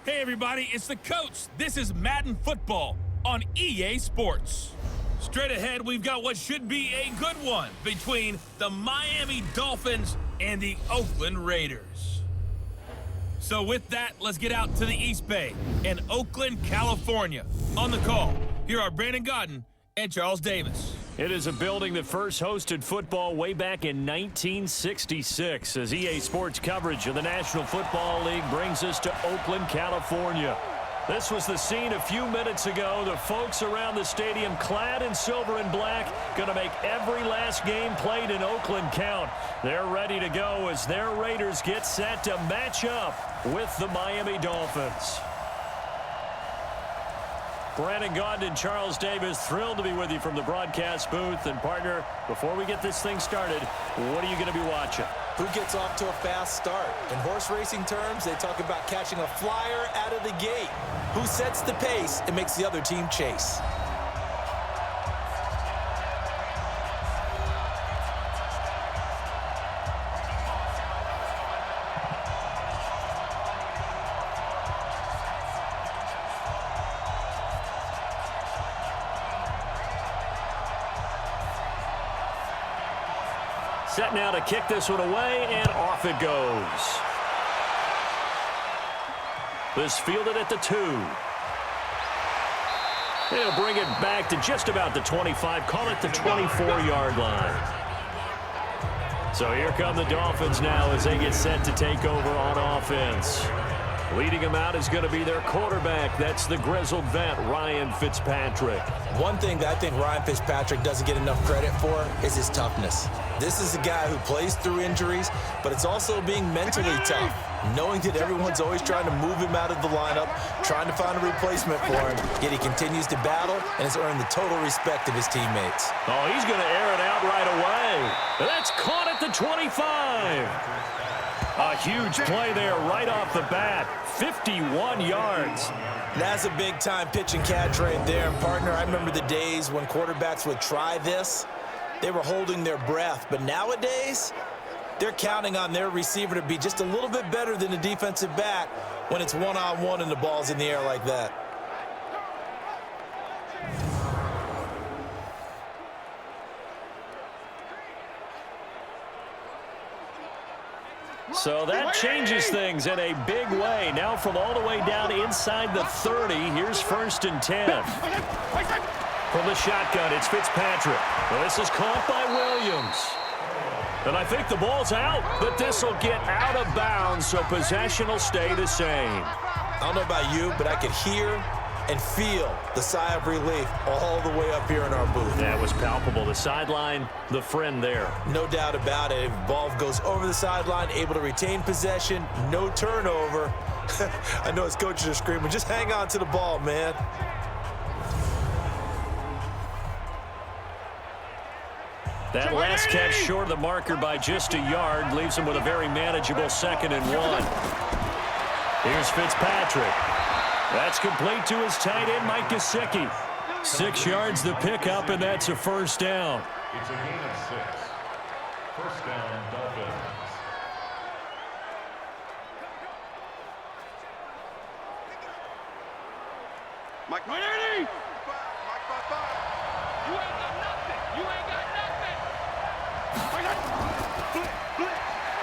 Hey everybody, it's the coach. This is Madden Football on EA Sports. Straight ahead, we've got what should be a good one between the Miami Dolphins and the Oakland Raiders. So with that, let's get out to the East Bay in Oakland, California. On the call, here are Brandon Godden and Charles Davis. It is a building that first hosted football way back in 1966 as EA Sports coverage of the National Football League brings us to Oakland, California. This was the scene a few minutes ago. The folks around the stadium clad in silver and black going to make every last game played in Oakland count. They're ready to go as their Raiders get set to match up with the Miami Dolphins. Brandon Gaudin and Charles Davis, thrilled to be with you from the broadcast booth. And partner, before we get this thing started, what are you going to be watching? Who gets off to a fast start? In horse racing terms, they talk about catching a flyer out of the gate. Who sets the pace and makes the other team chase? Set now to kick this one away, and off it goes. This fielded at the 2. He'll bring it back to just about the 25, call it the 24-yard line. So here come the Dolphins now as they get set to take over on offense. Leading them out is going to be their quarterback. That's the grizzled vet, Ryan Fitzpatrick. One thing that I think Ryan Fitzpatrick doesn't get enough credit for is his toughness. This is a guy who plays through injuries, but it's also being mentally tough, knowing that everyone's always trying to move him out of the lineup, trying to find a replacement for him, yet he continues to battle and has earned the total respect of his teammates. Oh, he's going to air it out right away. That's caught at the 25. A huge play there right off the bat. 51 yards. That's a big-time pitch and catch right there. And, partner, I remember the days when quarterbacks would try this. They were holding their breath. But nowadays, they're counting on their receiver to be just a little bit better than the defensive back when it's one-on-one and the ball's in the air like that. So that changes things in a big way. Now from all the way down inside the 30, here's 1st and 10. From the shotgun, it's Fitzpatrick. Well, this is caught by Williams. And I think the ball's out, but this will get out of bounds, so possession will stay the same. I don't know about you, but I could hear and feel the sigh of relief all the way up here in our booth. That was palpable. The sideline, the friend there. No doubt about it. If the ball goes over the sideline, able to retain possession, no turnover. I know his coaches are screaming, just hang on to the ball, man. That last catch short of the marker by just a yard leaves him with a very manageable 2nd and 1. Here's Fitzpatrick. That's complete to his tight end, Mike Gesicki. 6 yards the pickup, and that's a 1st down. It's a gain of 6. 1st down, Dolphins. Mike, ready? Mike, you ain't got nothing. You ain't got nothing.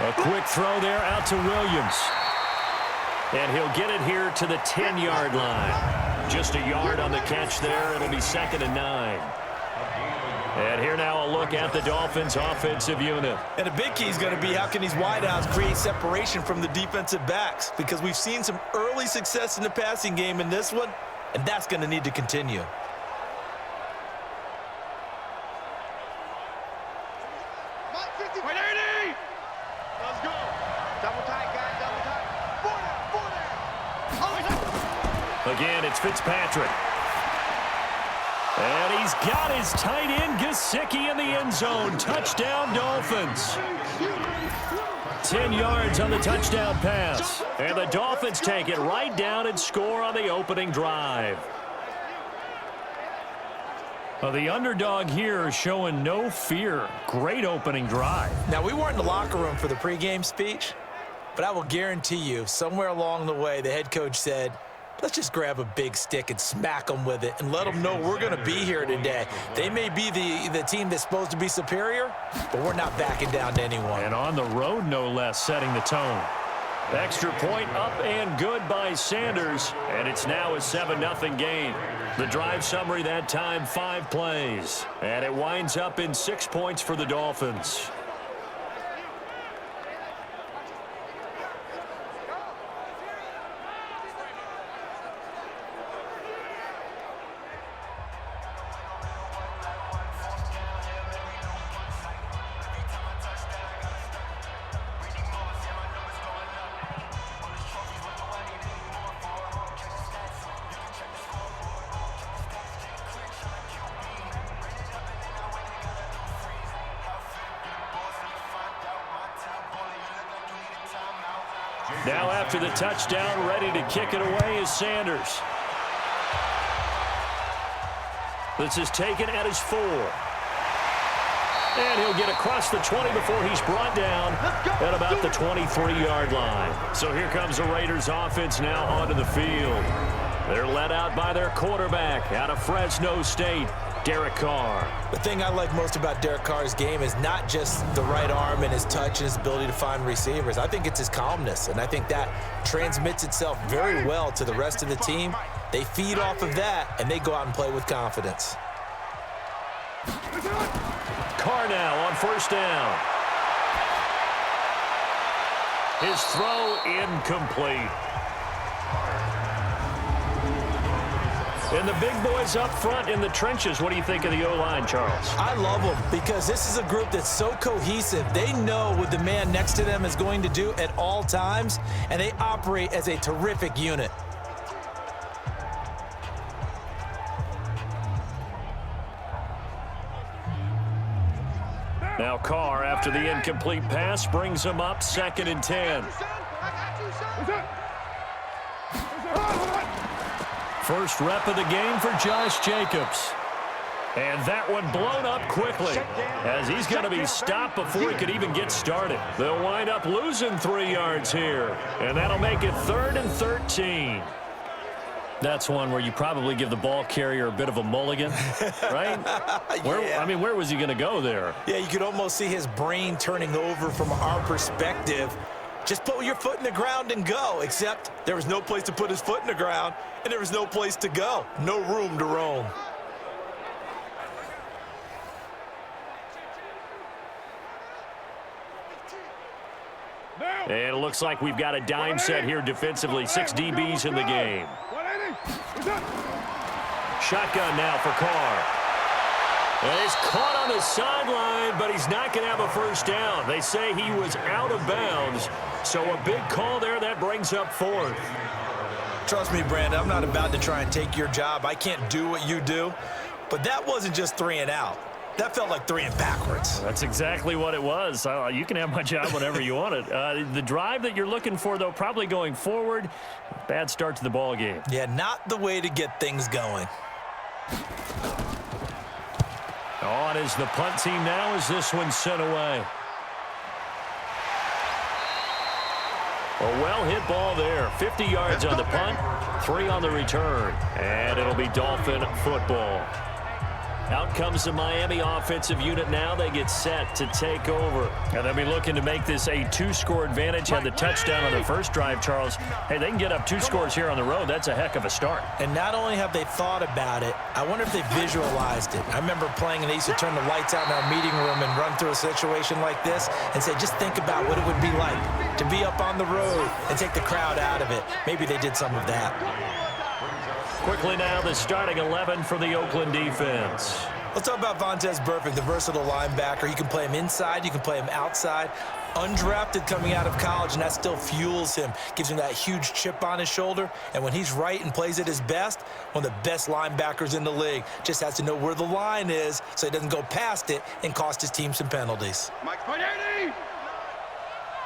A quick throw there out to Williams. And he'll get it here to the 10-yard line. Just a yard on the catch there. It'll be 2nd and 9. And here now a look at the Dolphins' offensive unit. And a big key is going to be how can these wideouts create separation from the defensive backs, because we've seen some early success in the passing game in this one, and that's going to need to continue. Let's go. Double tight, guys, double tight. 4 down. Again, it's Fitzpatrick. And he's got his tight end, Gesicki, in the end zone. Touchdown, Dolphins. 10 yards on the touchdown pass. And the Dolphins take it right down and score on the opening drive. Well, the underdog here showing no fear. Great opening drive. Now, we weren't in the locker room for the pregame speech, but I will guarantee you, somewhere along the way, the head coach said, let's just grab a big stick and smack them with it and let them know we're going to be here today. They may be the team that's supposed to be superior, but we're not backing down to anyone. And on the road, no less, setting the tone. Extra point up and good by Sanders, and it's now a 7-0 game. The drive summary that time, 5 plays, and it winds up in 6 points for the Dolphins. Now after the touchdown, ready to kick it away is Sanders. This is taken at his 4. And he'll get across the 20 before he's brought down at about the 23-yard line. So here comes the Raiders offense now onto the field. They're led out by their quarterback out of Fresno State, Derek Carr. The thing I like most about Derek Carr's game is not just the right arm and his touch and his ability to find receivers. I think it's his calmness, and I think that transmits itself very well to the rest of the team. They feed off of that, and they go out and play with confidence. Carr now on first down. His throw incomplete. And the big boys up front in the trenches. What do you think of the O-line, Charles? I love them because this is a group that's so cohesive. They know what the man next to them is going to do at all times, and they operate as a terrific unit. Now Carr, after the incomplete pass, brings him up 2nd and 10. First rep of the game for Josh Jacobs. And that one blown up quickly as he's going to be stopped before he could even get started. They'll wind up losing 3 yards here, and that'll make it 3rd and 13. That's one where you probably give the ball carrier a bit of a mulligan, right? Yeah. Where was he going to go there? Yeah, you could almost see his brain turning over from our perspective. Just put your foot in the ground and go, except there was no place to put his foot in the ground, and there was no place to go. No room to roam. And it looks like we've got a dime set here defensively. 6 DBs in the game. Shotgun now for Carr. And he's caught on the sideline, but he's not going to have a first down. They say he was out of bounds. So a big call there that brings up 4th. Trust me, Brandon, I'm not about to try and take your job. I can't do what you do. But that wasn't just 3 and out. That felt like 3 and backwards. That's exactly what it was. You can have my job whenever you want it. The drive that you're looking for, though, probably going forward. Bad start to the ball game. Yeah, not the way to get things going. On is the punt team now as this one's sent away. A well-hit ball there. 50 yards on the punt, 3 on the return. And it'll be Dolphin football. Out comes the Miami offensive unit now. They get set to take over. And they'll be looking to make this a 2-score advantage. Had the touchdown on the first drive, Charles. Hey, they can get up 2 scores here on the road. That's a heck of a start. And not only have they thought about it, I wonder if they visualized it. I remember playing and they used to turn the lights out in our meeting room and run through a situation like this and say, just think about what it would be like to be up on the road and take the crowd out of it. Maybe they did some of that. Quickly now, the starting 11 for the Oakland defense. Let's talk about Vontaze Burfict, the versatile linebacker. You can play him inside, you can play him outside. Undrafted coming out of college, and that still fuels him. Gives him that huge chip on his shoulder. And when he's right and plays at his best, one of the best linebackers in the league. Just has to know where the line is so he doesn't go past it and cost his team some penalties. Mike Spaghetti!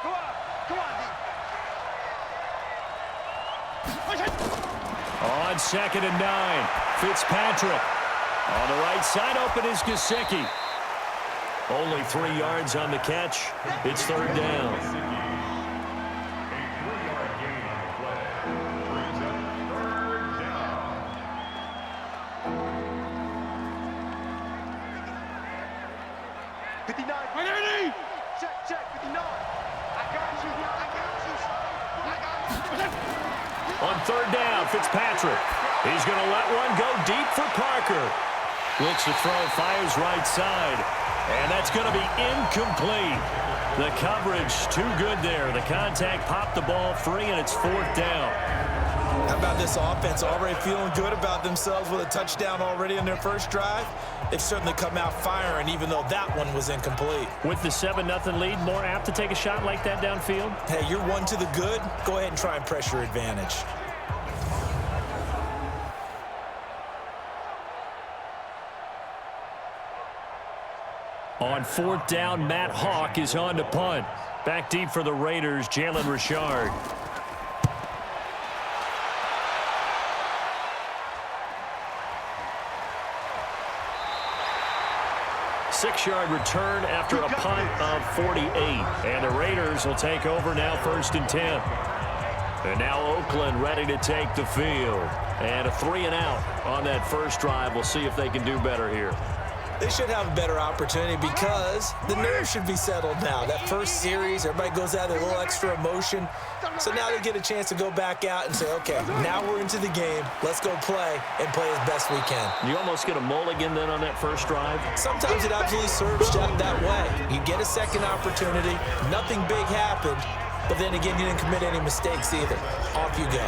Come on, come on, On 2nd and 9, Fitzpatrick. On the right side, open is Gesicki. Only 3 yards on the catch. It's 3rd down. 59. Check, 59. I got you. On third down, Fitzpatrick. He's going to let one go deep for Parker. Looks to throw, fires right side. And that's going to be incomplete. The coverage too good there. The contact popped the ball free, and it's fourth down. How about this offense already feeling good about themselves with a touchdown already in their first drive? They've certainly come out firing, even though that one was incomplete. With the 7-0 lead, more apt to take a shot like that downfield? Hey, you're one to the good. Go ahead and try and press your advantage. On fourth down, Matt Hawk is on to punt. Back deep for the Raiders, Jalen Richard. 6-yard return after a punt of 48. And the Raiders will take over now, 1st and 10. And now Oakland ready to take the field. And a 3-and-out on that first drive. We'll see if they can do better here. They should have a better opportunity because the nerves should be settled now. That first series, everybody goes out with a little extra emotion. So now they get a chance to go back out and say, okay, now we're into the game. Let's go play and play as best we can. You almost get a mulligan then on that first drive? Sometimes it absolutely serves that way. You get a second opportunity. Nothing big happened. But then again, you didn't commit any mistakes either. Off you go.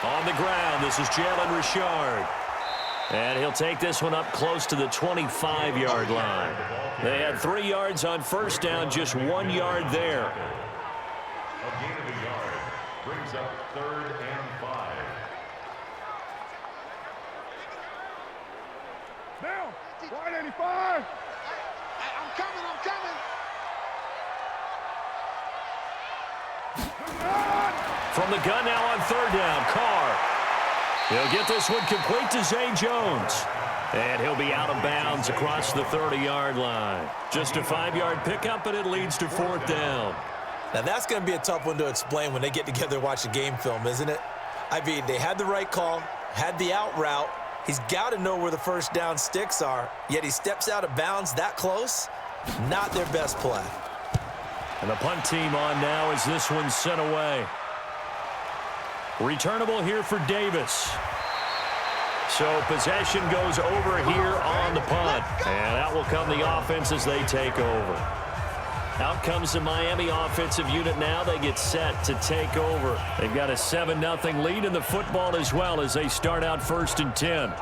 On the ground, this is Jalen Richard. And he'll take this one up close to the 25-yard line. They had 3 yards on first down, just 1 yard there. A gain of a yard brings up 3rd and 5. Now, 185. I'm coming. From the gun now on third down, Carr. He'll get this one complete to Zay Jones. And he'll be out of bounds across the 30-yard line. Just a 5-yard pickup, and it leads to 4th down. Now that's going to be a tough one to explain when they get together and watch a game film, isn't it? I mean, they had the right call, had the out route. He's got to know where the first down sticks are, yet he steps out of bounds that close. Not their best play. And the punt team on now as this one's sent away. Returnable here for Davis. So possession goes over here on the punt. And out will come the offense as they take over. Out comes the Miami offensive unit now. They get set to take over. They've got a 7-0 lead in the football as well as they start out 1st and 10.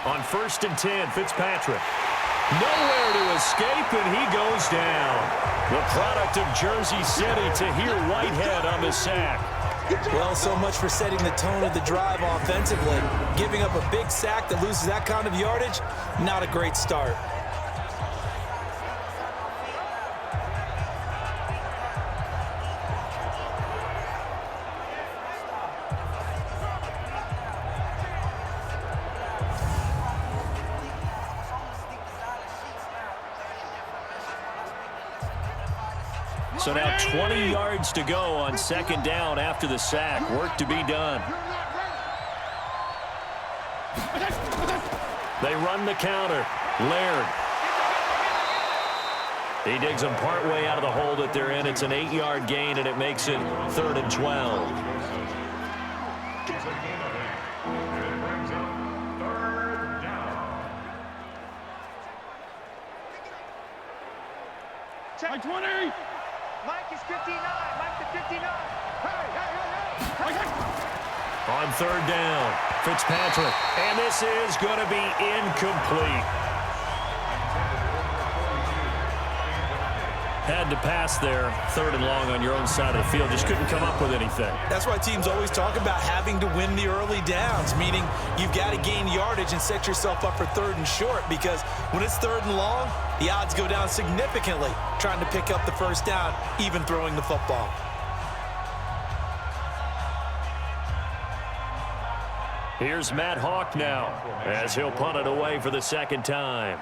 On 1st and 10, Fitzpatrick. Nowhere to escape, and he goes down. The product of Jersey City, Tahir Whitehead on the sack. Well, so much for setting the tone of the drive offensively. Giving up a big sack that loses that kind of yardage, not a great start. So now 20 yards to go on 2nd down after the sack. Work to be done. They run the counter. Laird. He digs them partway out of the hole that they're in. It's an 8-yard gain, and it makes it 3rd and 12. It's a gain of 8. And it brings up 3rd down. Check 20. Mike is 59. Mike to 59. Hey. On 3rd down, Fitzpatrick. And this is going to be incomplete. Had to pass there, 3rd and long on your own side of the field. Just couldn't come up with anything. That's why teams always talk about having to win the early downs, meaning you've got to gain yardage and set yourself up for 3rd and short, because when it's 3rd and long, the odds go down significantly trying to pick up the first down, even throwing the football. Here's Matt Hawk now as he'll punt it away for the 2nd time.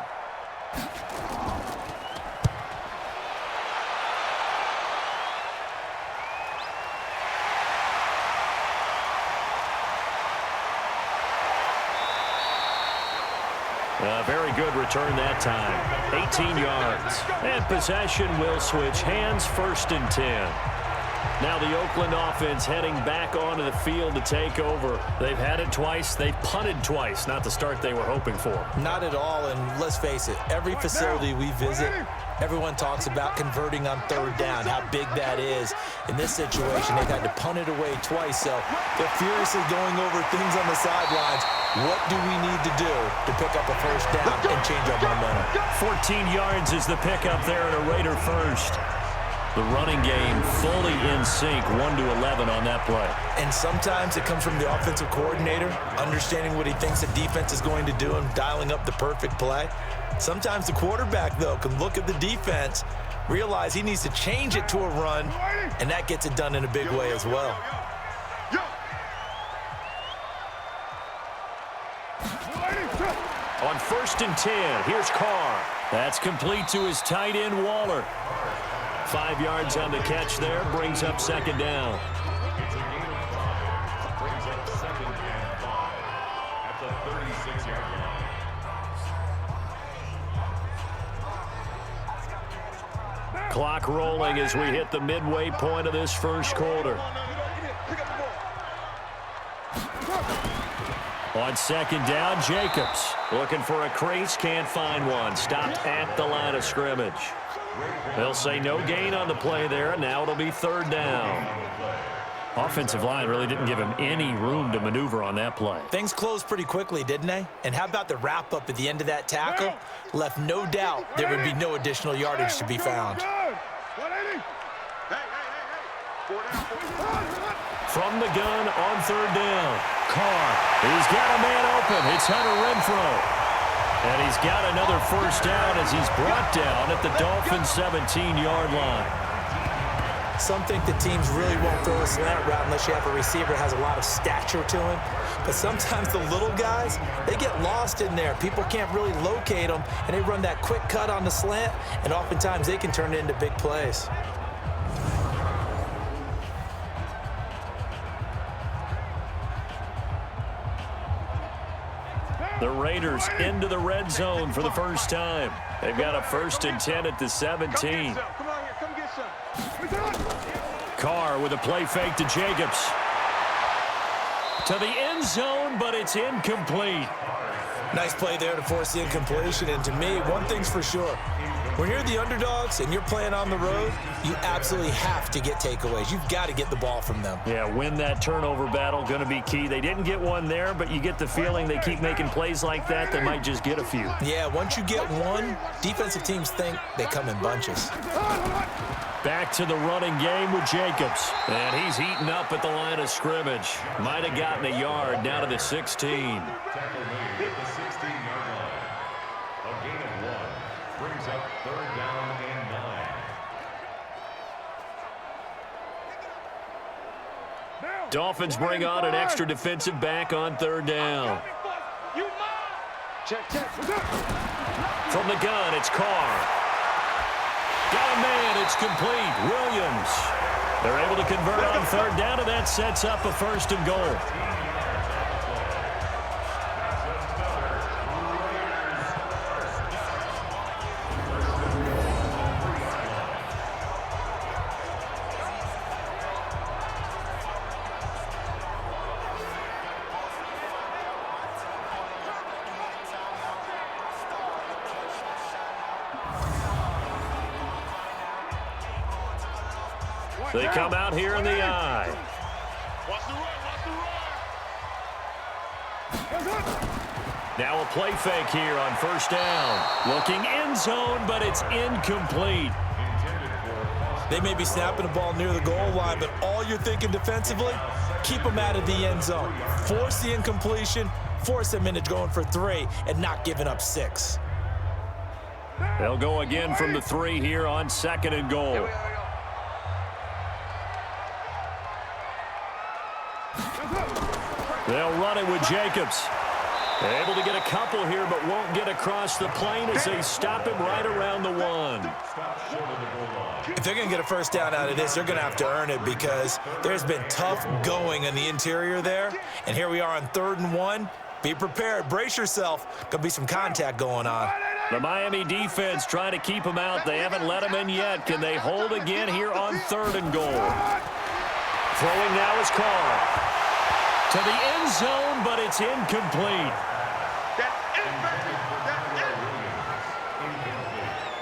A very good return that time. 18 yards. And possession will switch hands, 1st and 10. Now the Oakland offense heading back onto the field to take over. They've had it twice. They've punted twice. Not the start they were hoping for. Not at all, and let's face it, every facility we visit, everyone talks about converting on 3rd down, how big that is. In this situation, they've had to punt it away twice, so they're furiously going over things on the sidelines. What do we need to do to pick up a first down and change our momentum? 14 yards is the pickup there and a Raider first. The running game fully in sync, 1-11 on that play. And sometimes it comes from the offensive coordinator, understanding what he thinks the defense is going to do and dialing up the perfect play. Sometimes the quarterback, though, can look at the defense, realize he needs to change it to a run, and that gets it done in a big way as well. On 1st and 10, here's Carr. That's complete to his tight end, Waller. 5 yards on the catch there, brings up 2nd down. It's a gain of 5. Brings up 2nd and 5 at the 36-yard line. Clock rolling as we hit the midway point of this first quarter. On 2nd down, Jacobs looking for a crease, can't find one. Stopped at the line of scrimmage. They'll say no gain on the play there. Now it'll be 3rd down. Offensive line really didn't give him any room to maneuver on that play. Things closed pretty quickly, didn't they? And how about the wrap-up at the end of that tackle? Left no doubt there would be no additional yardage to be found. From the gun on 3rd down, Carr. He's got a man open. It's Hunter Renfrow. And he's got another first down as he's brought down at the Dolphins' 17-yard line. Some think the teams really won't throw a slant route unless you have a receiver that has a lot of stature to him. But sometimes the little guys, they get lost in there. People can't really locate them, and they run that quick cut on the slant, and oftentimes they can turn it into big plays. The Raiders into the red zone for the first time. They've got a 1st and 10 at the 17. Carr with a play fake to Jacobs. To the end zone, but it's incomplete. Nice play there to force the incompletion. And to me, one thing's for sure. When you're the underdogs and you're playing on the road, you absolutely have to get takeaways. You've got to get the ball from them. Yeah, win that turnover battle, going to be key. They didn't get one there, but you get the feeling they keep making plays like that, they might just get a few. Yeah, once you get one, defensive teams think they come in bunches. Back to the running game with Jacobs. And he's heating up at the line of scrimmage. Might have gotten a yard, now to the 16. Tackle made at the 16-yard line. A gain of 1 brings up 3rd down and 9. Dolphins bring on an extra defensive back on 3rd down. From the gun, it's Carr. Got a man, it's complete. Williams. They're able to convert on 3rd down, and that sets up a 1st and goal. They come out here in the eye. Watch the run. Now a play fake here on 1st down. Looking end zone, but it's incomplete. Intended They may be snapping the ball near the goal line, but all you're thinking defensively, keep them out of the end zone. Force the incompletion, force them into going for 3, and not giving up 6. They'll go again from the 3 here on 2nd and goal. They'll run it with Jacobs. Able to get a couple here, but won't get across the plane as they stop him right around the 1. If they're going to get a first down out of this, they're going to have to earn it because there's been tough going in the interior there. And here we are on 3rd and 1. Be prepared. Brace yourself. Going to be some contact going on. The Miami defense trying to keep him out. They haven't let him in yet. Can they hold again here on 3rd and goal? Throwing now is Carr. To the end zone, but it's incomplete.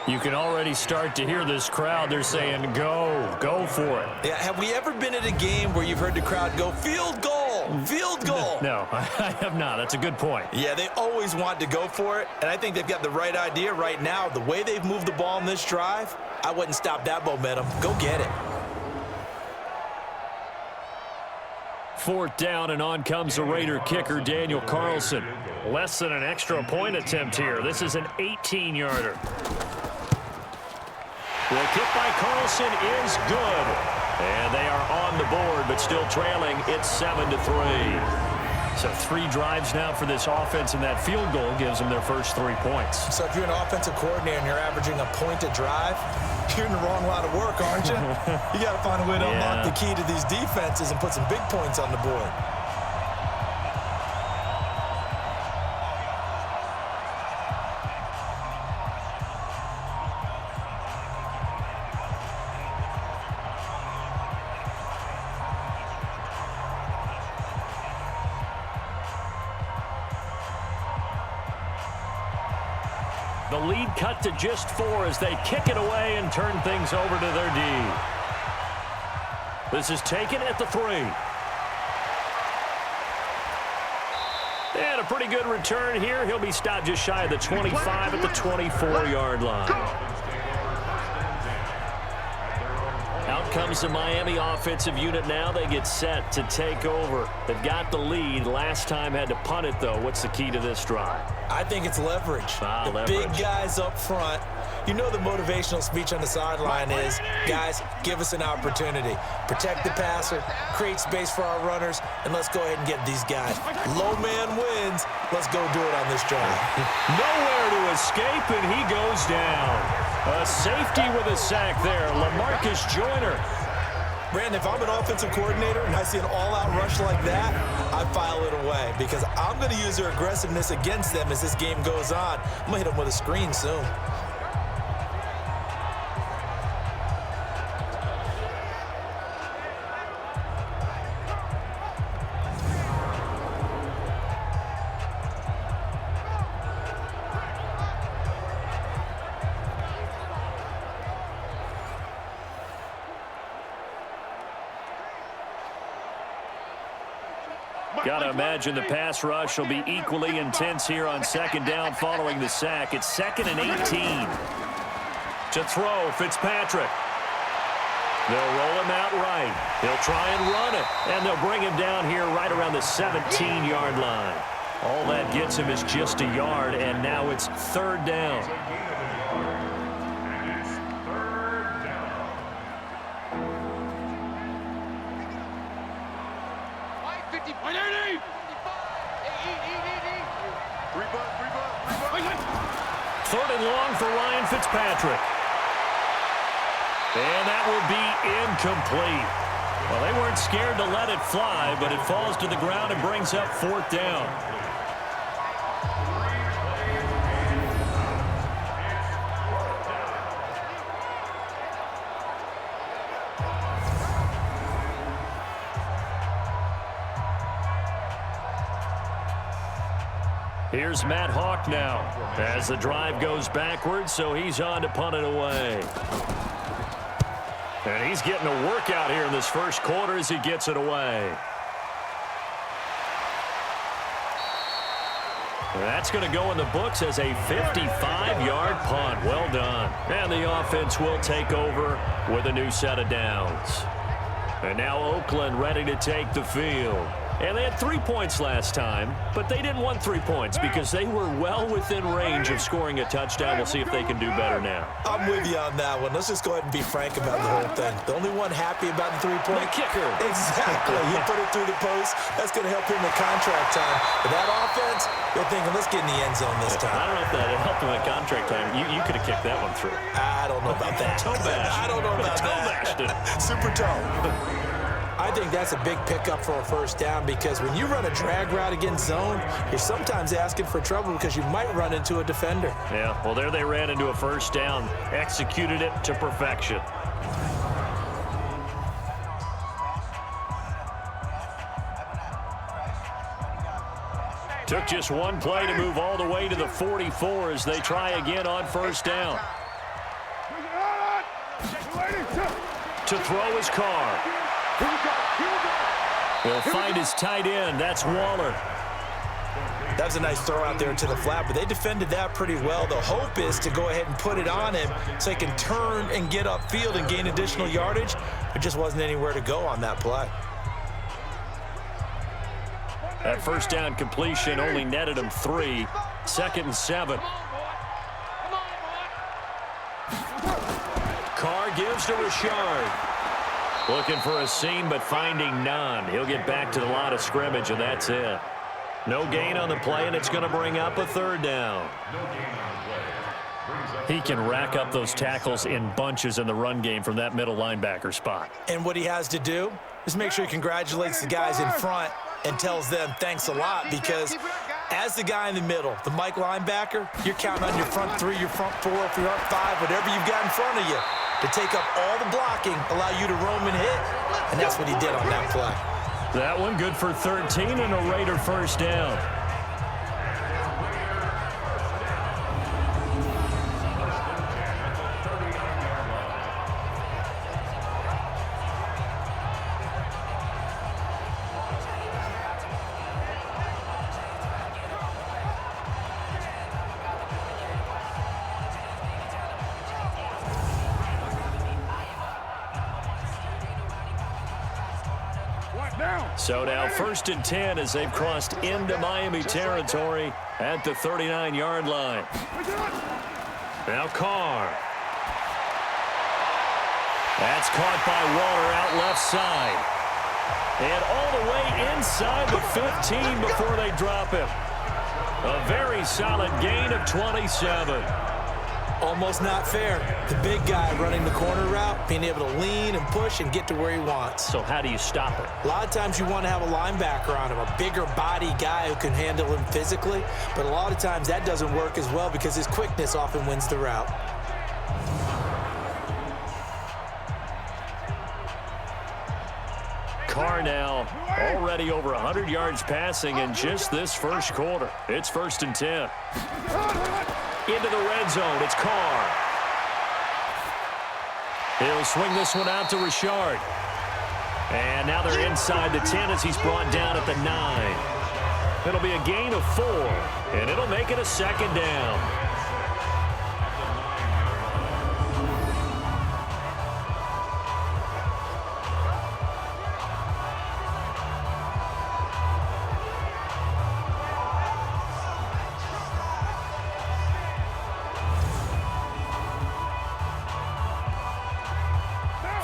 You can already start to hear this crowd. They're saying, go for it. Yeah, have we ever been at a game where you've heard the crowd go, field goal, field goal? No, I have not. That's a good point. Yeah, they always want to go for it, and I think they've got the right idea right now. The way they've moved the ball in this drive, I wouldn't stop that momentum. Go get it. 4th down, and on comes the Raider kicker, Daniel Carlson. Less than an extra point attempt here. This is an 18-yarder. The kick by Carlson is good. And they are on the board, but still trailing. It's 7-3. So 3 drives now for this offense, and that field goal gives them their first 3 points. So if you're an offensive coordinator and you're averaging a point a drive, you're in the wrong line of work, aren't you? You got to find a way to unlock the key to these defenses and put some big points on the board. The lead cut to just 4 as they kick it away and turn things over to their D. This is taken at the 3. And a pretty good return here. He'll be stopped just shy of the 25 at the 24-yard line. Out comes the Miami offensive unit now. They get set to take over. They've got the lead. Last time had to punt it, though. What's the key to this drive? I think it's leverage. Leverage. Big guys up front. You know the motivational speech on the sideline is, guys, give us an opportunity. Protect the passer, create space for our runners, and let's go ahead and get these guys. Low man wins. Let's go do it on this drive. Nowhere to escape, and he goes down. A safety with a sack there, LaMarcus Joyner. Brandon, if I'm an offensive coordinator and I see an all-out rush like that, I file it away because I'm going to use their aggressiveness against them as this game goes on. I'm going to hit them with a screen soon. Got to imagine the pass rush will be equally intense here on 2nd down following the sack. It's 2nd and 18. To throw, Fitzpatrick. They'll roll him out right. He'll try and run it, and they'll bring him down here right around the 17-yard line. All that gets him is just a yard, and now it's 3rd down. Third and long for Ryan Fitzpatrick. And that will be incomplete. Well, they weren't scared to let it fly, but it falls to the ground and brings up 4th down. Here's Matt Hawk now as the drive goes backwards, so he's on to punt it away. And he's getting a workout here in this first quarter as he gets it away. That's going to go in the books as a 55-yard punt. Well done. And the offense will take over with a new set of downs. And now Oakland ready to take the field. And they had 3 points last time, but they didn't want 3 points because they were well within range of scoring a touchdown. We'll see if they can do better now. I'm with you on that one. Let's just go ahead and be frank about the whole thing. The only one happy about the 3-point The kicker. Exactly. He put it through the post. That's going to help him in contract time. But that offense, they're thinking, let's get in the end zone this time. I don't know if that helped him in contract time. You could have kicked that one through. I don't know about that. Toe bash. I don't know about Toe that. bashed it. Super toe. I think that's a big pickup for a first down because when you run a drag route against zone, you're sometimes asking for trouble because you might run into a defender. Yeah, well, there they ran into a first down, executed it to perfection. Took just one play to move all the way to the 44 as they try again on first down. To throw his car. He'll find his tight end. That's Waller. That was a nice throw out there to the flat, but they defended that pretty well. The hope is to go ahead and put it on him so he can turn and get upfield and gain additional yardage. There just wasn't anywhere to go on that play. That first down completion only netted him 3. 2nd and 7. Carr gives to Richard. Looking for a seam, but finding none. He'll get back to the line of scrimmage, and that's it. No gain on the play, and it's going to bring up a 3rd down. He can rack up those tackles in bunches in the run game from that middle linebacker spot. And what he has to do is make sure he congratulates the guys in front and tells them thanks a lot, because as the guy in the middle, the Mike linebacker, you're counting on your front 3, your front 4, your front 5, whatever you've got in front of you, to take up all the blocking, allow you to roam and hit, and that's what he did on that play. That one good for 13 and a Raider first down. So now 1st and 10 as they've crossed into Miami territory at the 39-yard line. Now Carr. That's caught by Waller out left side. And all the way inside the 15 before they drop him. A very solid gain of 27. Almost not fair. The big guy running the corner route, being able to lean and push and get to where he wants. So how do you stop it? A lot of times you want to have a linebacker on him, a bigger body guy who can handle him physically, but a lot of times that doesn't work as well because his quickness often wins the route. Carr now already over 100 yards passing in just this first quarter. It's 1st and 10. Into the red zone. It's Carr. He'll swing this one out to Richard. And now they're inside the 10 as he's brought down at the 9. It'll be a gain of 4, and it'll make it a 2nd down.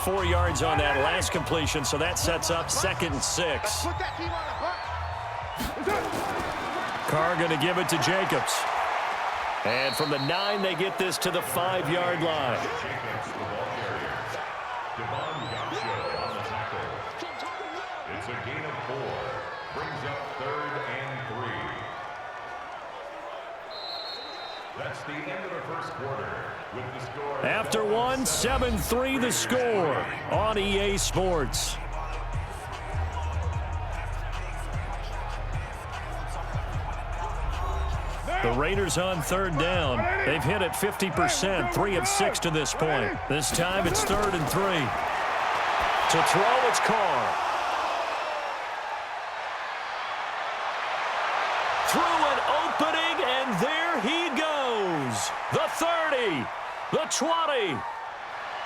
Four yards on that last completion, so that sets up 2nd and 6. Carr going to give it to Jacobs. And from the 9, they get this to the 5-yard line. It's a gain of 4. Brings up 3rd and 3. That's the end of the first quarter. With the score After one, 7-3 the score on EA Sports. The Raiders on 3rd down. They've hit it 50%, 3 of 6 to this point. This time it's 3rd and 3. To throw, it's Carr. Through an opening the 30, the 20.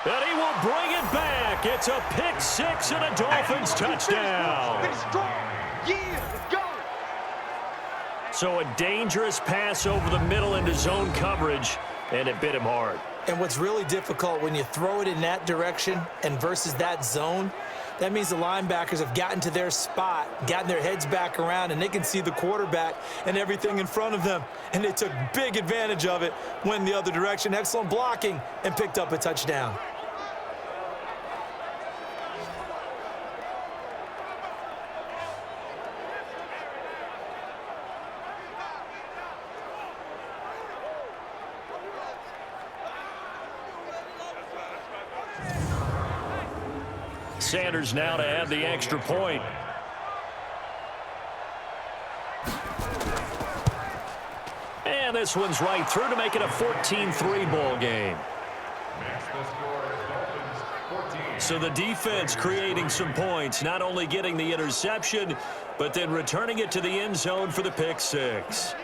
And he will bring it back. It's a pick six and a Dolphins touchdown. Finish strong. Yeah, let's go. So a dangerous pass over the middle into zone coverage, and it bit him hard. And what's really difficult when you throw it in that direction and versus that zone, that means the linebackers have gotten to their spot, gotten their heads back around, and they can see the quarterback and everything in front of them. And they took big advantage of it, went the other direction, excellent blocking, and picked up a touchdown. Sanders now to add the extra point. And this one's right through to make it a 14-3 ball game. So the defense creating some points, not only getting the interception, but then returning it to the end zone for the pick six.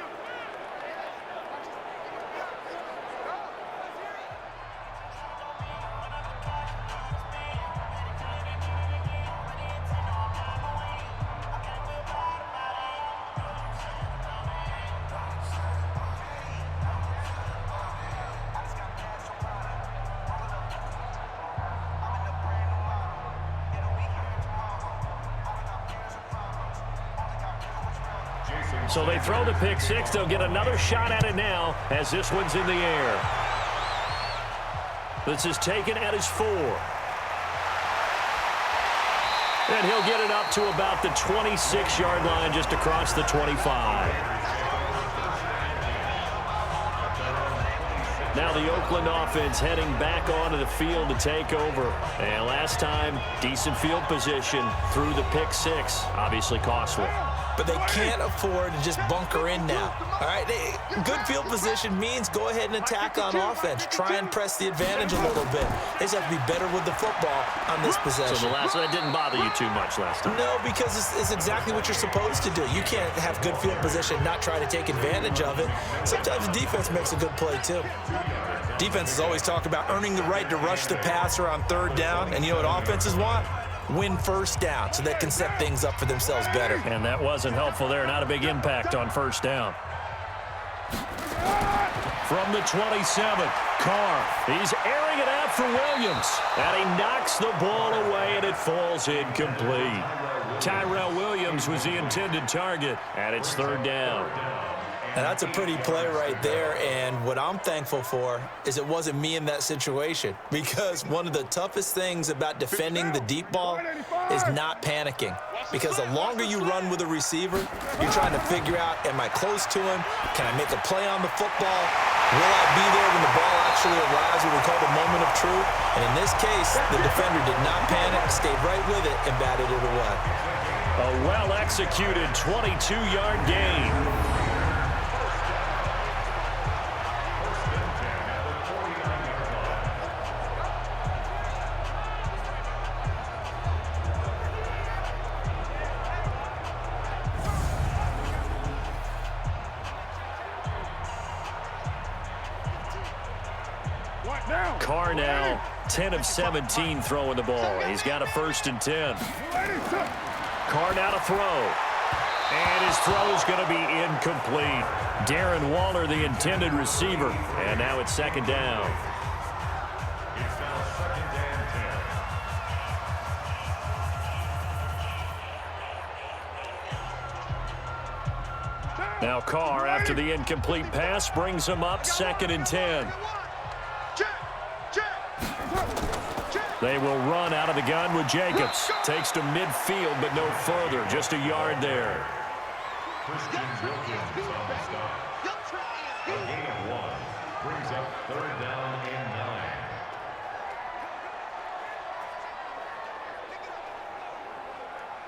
So they throw the pick six. They'll get another shot at it now as this one's in the air. This is taken at his 4. And he'll get it up to about the 26-yard line just across the 25. Now the Oakland offense heading back onto the field to take over. And last time, decent field position through the pick six. Obviously costly. But they can't afford to just bunker in now. All right, good field position means go ahead and attack on offense. Try and press the advantage a little bit. They just have to be better with the football on this possession. So the last one didn't bother you too much last time? No, because it's exactly what you're supposed to do. You can't have good field position and not try to take advantage of it. Sometimes the defense makes a good play, too. Defenses always talk about earning the right to rush the passer on third down. And you know what offenses want? Win first down so they can set things up for themselves better. And that wasn't helpful there. Not a big impact on first down. From the 27, Carr. He's airing it out for Williams. And he knocks the ball away, and it falls incomplete. Tyrell Williams was the intended target, and it's third down. And that's a pretty play right there, and what I'm thankful for is it wasn't me in that situation, because one of the toughest things about defending the deep ball is not panicking, because the longer you run with a receiver, you're trying to figure out, am I close to him? Can I make a play on the football? Will I be there when the ball actually arrives, what we call the moment of truth? And in this case, the defender did not panic, stayed right with it, and batted it away. A well-executed 22-yard gain. Carr now 10 of 17 throwing the ball. He's got a 1st and 10. Carr now to throw. And his throw is going to be incomplete. Darren Waller, the intended receiver. And now it's 2nd down. Now Carr, after the incomplete pass, brings him up 2nd and 10. They will run out of the gun with Jacobs. Takes to midfield, but no further. Just a yard there. Christian Wilkins on the stop. A gain of 1 brings up 3rd down and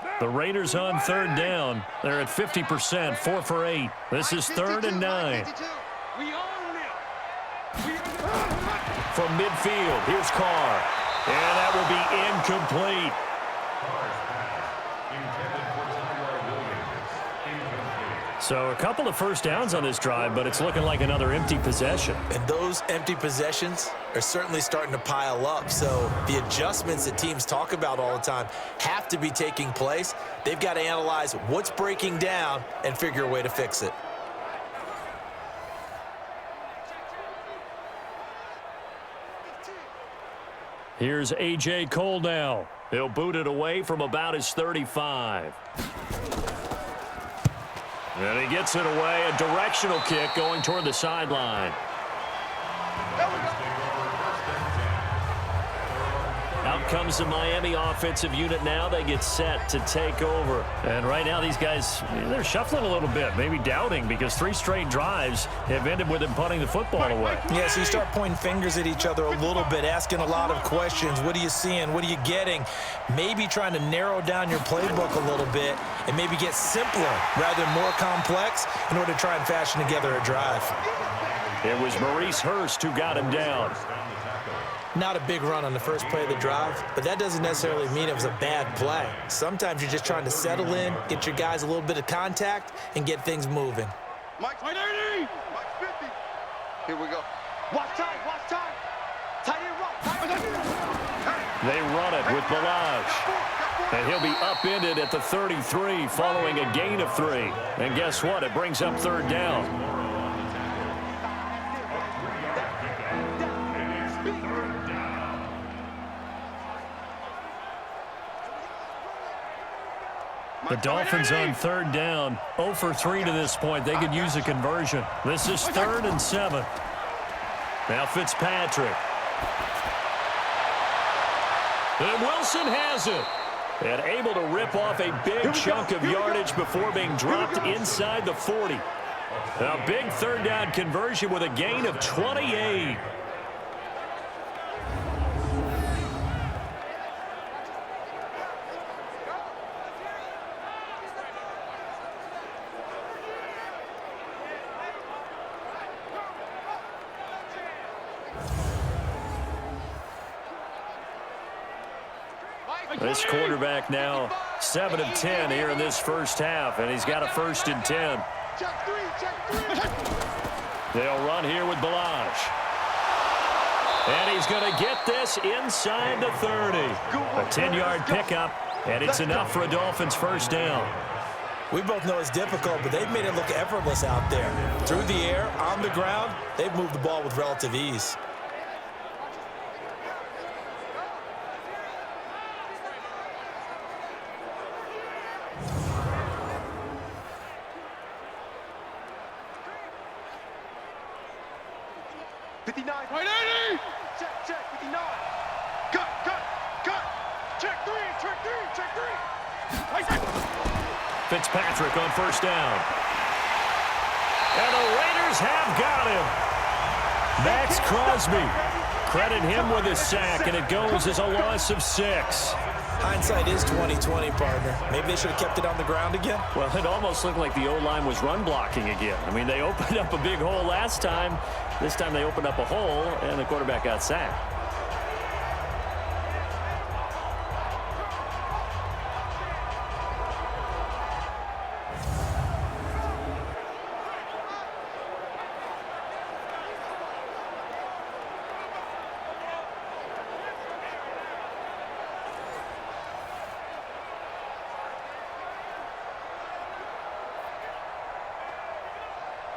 9. The Raiders on 3rd down. They're at 50%, 4 for 8. This is 3rd and 9. From midfield, here's Carr. And that will be incomplete. So a couple of first downs on this drive, but it's looking like another empty possession. And those empty possessions are certainly starting to pile up. So the adjustments that teams talk about all the time have to be taking place. They've got to analyze what's breaking down and figure a way to fix it. Here's A.J. Cole now. He'll boot it away from about his 35. And he gets it away, a directional kick going toward the sideline. Out comes the Miami offensive unit now. They get set to take over. And right now these guys, they're shuffling a little bit, maybe doubting, because 3 straight drives have ended with them punting the football away. Yeah, so you start pointing fingers at each other a little bit, asking a lot of questions. What are you seeing? What are you getting? Maybe trying to narrow down your playbook a little bit and maybe get simpler rather than more complex in order to try and fashion together a drive. It was Maurice Hurst who got him down. Not a big run on the first play of the drive, but that doesn't necessarily mean it was a bad play. Sometimes you're just trying to settle in, get your guys a little bit of contact, and get things moving. Mike's 80. Mike's 50. Here we go. Watch time. Watch time. Tight end run. They run it with Balaj. And he'll be upended at the 33 following a gain of 3. And guess what? It brings up 3rd down. The Dolphins on 3rd down, 0 for 3 to this point. They could use a conversion. This is 3rd and 7. Now Fitzpatrick. And Wilson has it. And able to rip off a big chunk of yardage before being dropped inside the 40. A big 3rd down conversion with a gain of 28. This quarterback now 7 of 10 here in this first half, and he's got a 1st and 10. They'll run here with Balaj. And he's going to get this inside the 30. A 10-yard pickup, and it's enough for a Dolphins 1st down. We both know it's difficult, but they've made it look effortless out there. Through the air, on the ground, they've moved the ball with relative ease. Fitzpatrick on 1st down. And the Raiders have got him. Max Crosby. Credit him with a sack, and it goes as a loss of 6. Hindsight is 20/20, partner. Maybe they should have kept it on the ground again. Well, it almost looked like the O-line was run blocking again. I mean, they opened up a big hole last time. This time they opened up a hole, and the quarterback got sacked.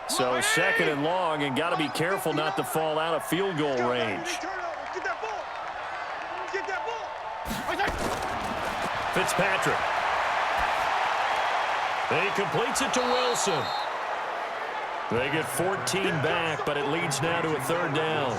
So 2nd and long, and got to be careful not to fall out of field goal range. Get that ball. Get that ball. Fitzpatrick. He completes it to Wilson. They get 14 back, but it leads now to a 3rd down.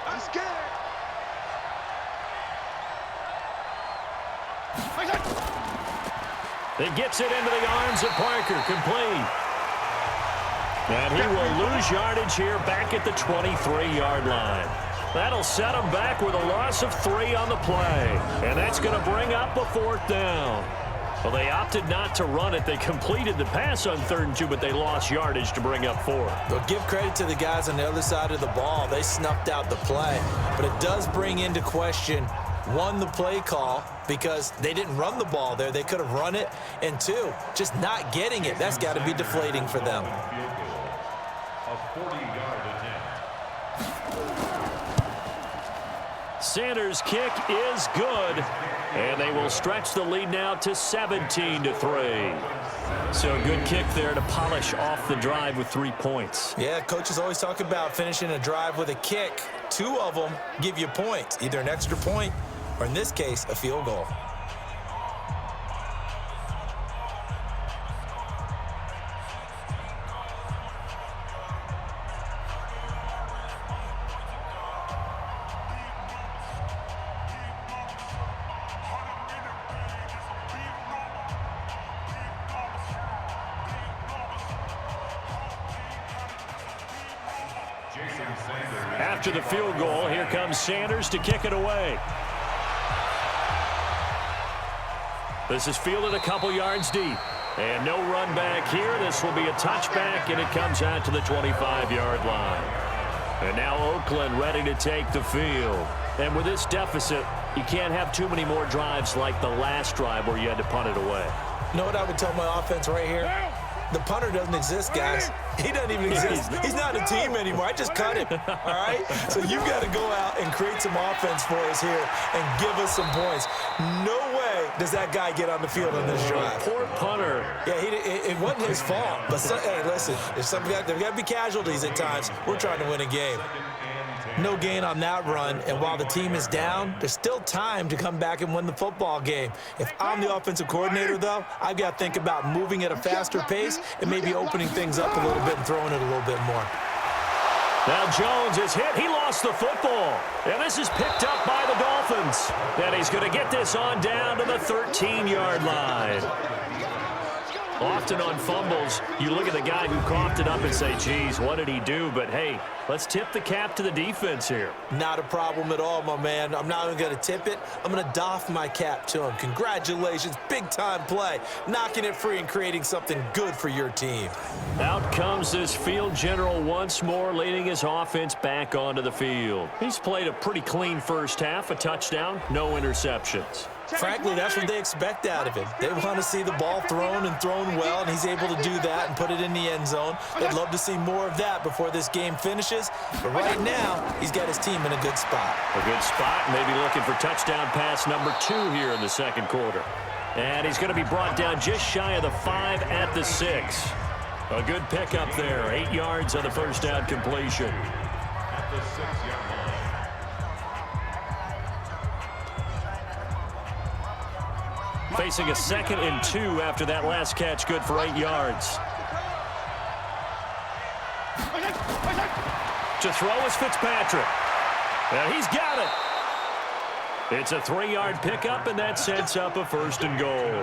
I'm scared. He gets it into the arms of Parker, complete. And he will lose yardage here back at the 23-yard line. That'll set him back with a loss of 3 on the play. And that's going to bring up a 4th down. Well, they opted not to run it. They completed the pass on 3rd and 2, but they lost yardage to bring up 4. Well, give credit to the guys on the other side of the ball. They snuffed out the play. But it does bring into question, 1, the play call, because they didn't run the ball there. They could have run it. And 2, just not getting it. That's got to be deflating for them. A 40-yard attempt. Sanders' kick is good. And they will stretch the lead now to 17-3. So good kick there to polish off the drive with 3 points. Yeah, coaches always talk about finishing a drive with a kick. 2 of them give you points, either an extra point or, in this case, a field goal. After the field goal, here comes Sanders to kick it away. This is fielded a couple yards deep. And no run back here. This will be a touchback, and it comes out to the 25-yard line. And now Oakland ready to take the field. And with this deficit, you can't have too many more drives like the last drive where you had to punt it away. You know what I would tell my offense right here? The punter doesn't exist, guys. He doesn't even exist. He's not a team anymore. I just cut him, all right? So you've got to go out and create some offense for us here and give us some points. No way does that guy get on the field on this drive. Poor punter. Yeah, it wasn't his fault. But, hey, listen, there's got to be casualties at times. We're trying to win a game. No gain on that run, and while the team is down, there's still time to come back and win the football game. If I'm the offensive coordinator, though, I've got to think about moving at a faster pace and maybe opening things up a little bit and throwing it a little bit more. Now Jones is hit. He lost the football. And this is picked up by the Dolphins. And he's going to get this on down to the 13-yard line. Often on fumbles, you look at the guy who coughed it up and say, geez, what did he do? But, hey, let's tip the cap to the defense here. Not a problem at all, my man. I'm not even going to tip it. I'm going to doff my cap to him. Congratulations. Big-time play. Knocking it free and creating something good for your team. Out comes this field general once more, leading his offense back onto the field. He's played a pretty clean first half, a touchdown, no interceptions. Frankly, that's what they expect out of him. They want to see the ball thrown and thrown well, and he's able to do that and put it in the end zone. They'd love to see more of that before this game finishes. But right now, he's got his team in a good spot. A good spot, maybe looking for touchdown pass number 2 here in the second quarter. And he's going to be brought down just shy of the 5 at the 6. A good pickup there, 8 yards on the first down completion. At the 6-yard line. Facing a 2nd and 2 after that last catch, good for 8 yards. To throw is Fitzpatrick. And he's got it. It's a 3-yard pickup, and that sets up a 1st and goal. 18.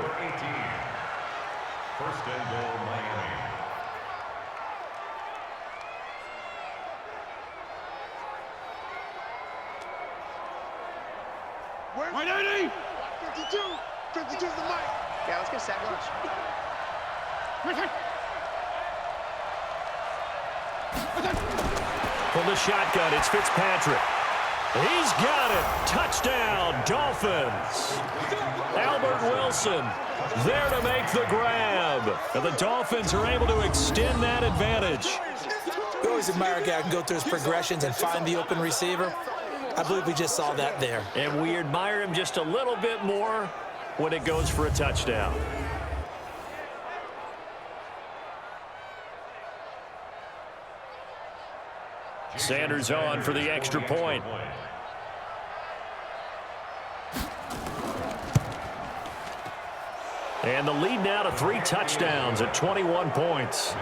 1st and goal, Miami. Where's 180? 52. 52's the mic. Yeah, let's get sack lunch. From the shotgun, it's Fitzpatrick. He's got it. Touchdown, Dolphins. Albert Wilson there to make the grab. And the Dolphins are able to extend that advantage. You always admire a guy who can go through his progressions and find the open receiver. I believe we just saw that there. And we admire him just a little bit more when it goes for a touchdown. Sanders on for the extra point. And the lead now to 3 touchdowns at 21 points.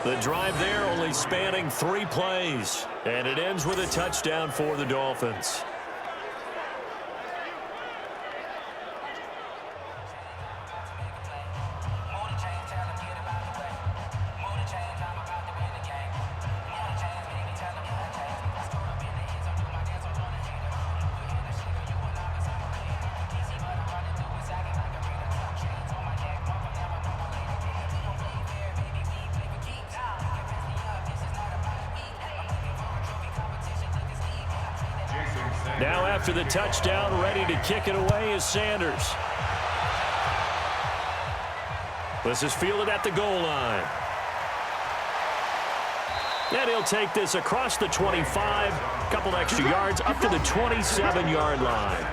The drive there only spanning 3 plays. And it ends with a touchdown for the Dolphins. Now after the touchdown, ready to kick it away is Sanders. This is fielded at the goal line. And he'll take this across the 25, a couple extra yards up to the 27-yard line.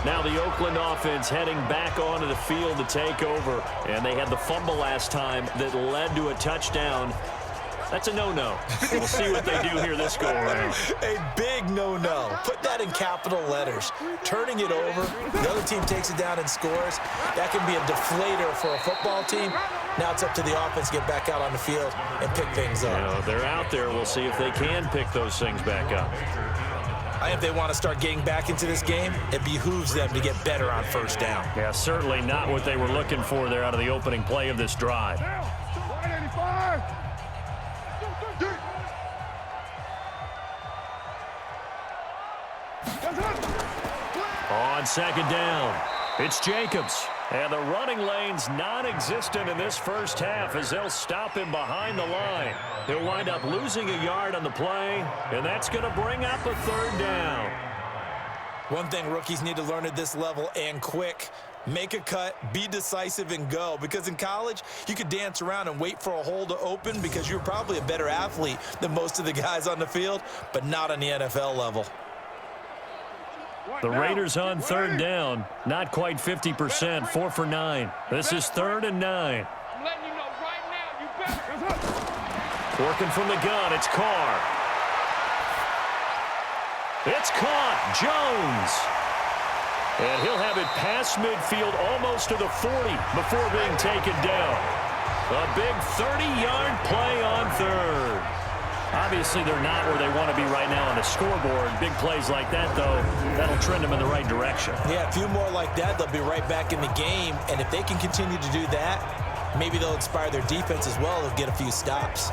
Now the Oakland offense heading back onto the field to take over. And they had the fumble last time that led to a touchdown. That's a no-no. We'll see what they do here this go-around. A big no-no. Put that in capital letters. Turning it over, the other team takes it down and scores. That can be a deflator for a football team. Now it's up to the offense to get back out on the field and pick things up. You know, they're out there. We'll see if they can pick those things back up. I think if they want to start getting back into this game, it behooves them to get better on first down. Yeah, certainly not what they were looking for there out of the opening play of this drive. On second down, it's Jacobs. And the running lane's non-existent in this first half as they'll stop him behind the line. He'll wind up losing a yard on the play, and that's going to bring up a third down. One thing rookies need to learn at this level, and quick, make a cut, be decisive, and go. Because in college, you could dance around and wait for a hole to open because you're probably a better athlete than most of the guys on the field, but not on the NFL level. The Raiders on third down, not quite 50%, 4 for 9. This is 3rd and 9. I'm letting you know right now, you better. Working from the gun, it's Carr. It's caught, Jones. And he'll have it past midfield almost to the 40 before being taken down. A big 30-yard play on third. Obviously, they're not where they want to be right now on the scoreboard. Big plays like that, though, that'll trend them in the right direction. Yeah, a few more like that, they'll be right back in the game. And if they can continue to do that, maybe they'll inspire their defense as well. They'll get a few stops.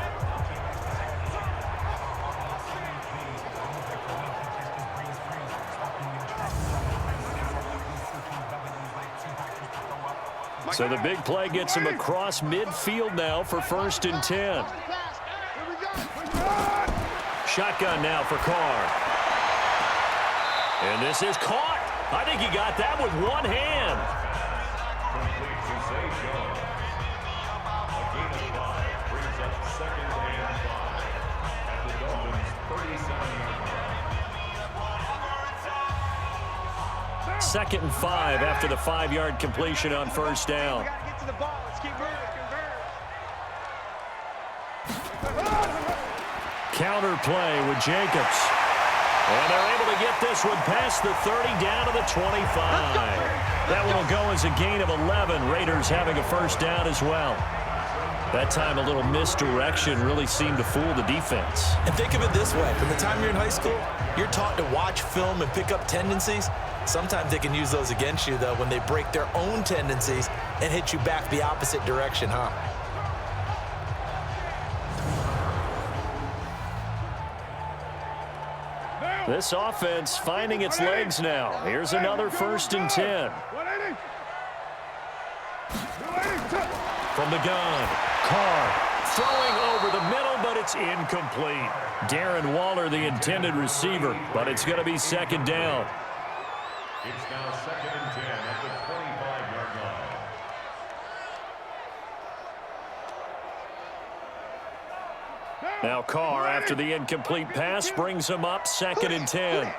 So the big play gets him across midfield now for 1st and 10. Shotgun now for Carr. And this is caught. I think he got that with one hand. Complete to Zay Jones. A gain of 5 brings up 2nd and 5 at the Dolphins' 37-yard line. 2nd and 5 after the 5-yard completion on first down. We gotta get to the ball. Let's keep moving. Counter play with Jacobs. And they're able to get this one past the 30 down to the 25. That one will go as a gain of 11. Raiders having a first down as well. That time a little misdirection really seemed to fool the defense. And think of it this way. From the time you're in high school, you're taught to watch film and pick up tendencies. Sometimes they can use those against you, though, when they break their own tendencies and hit you back the opposite direction, huh? This offense finding its legs now. Here's another 1st and 10. From the gun, Carr throwing over the middle, but it's incomplete. Darren Waller, the intended receiver, but it's going to be 2nd down. It's now 2nd and 10 at the 25-yard line. Now Carr, after the incomplete pass, brings him up 2nd and 10.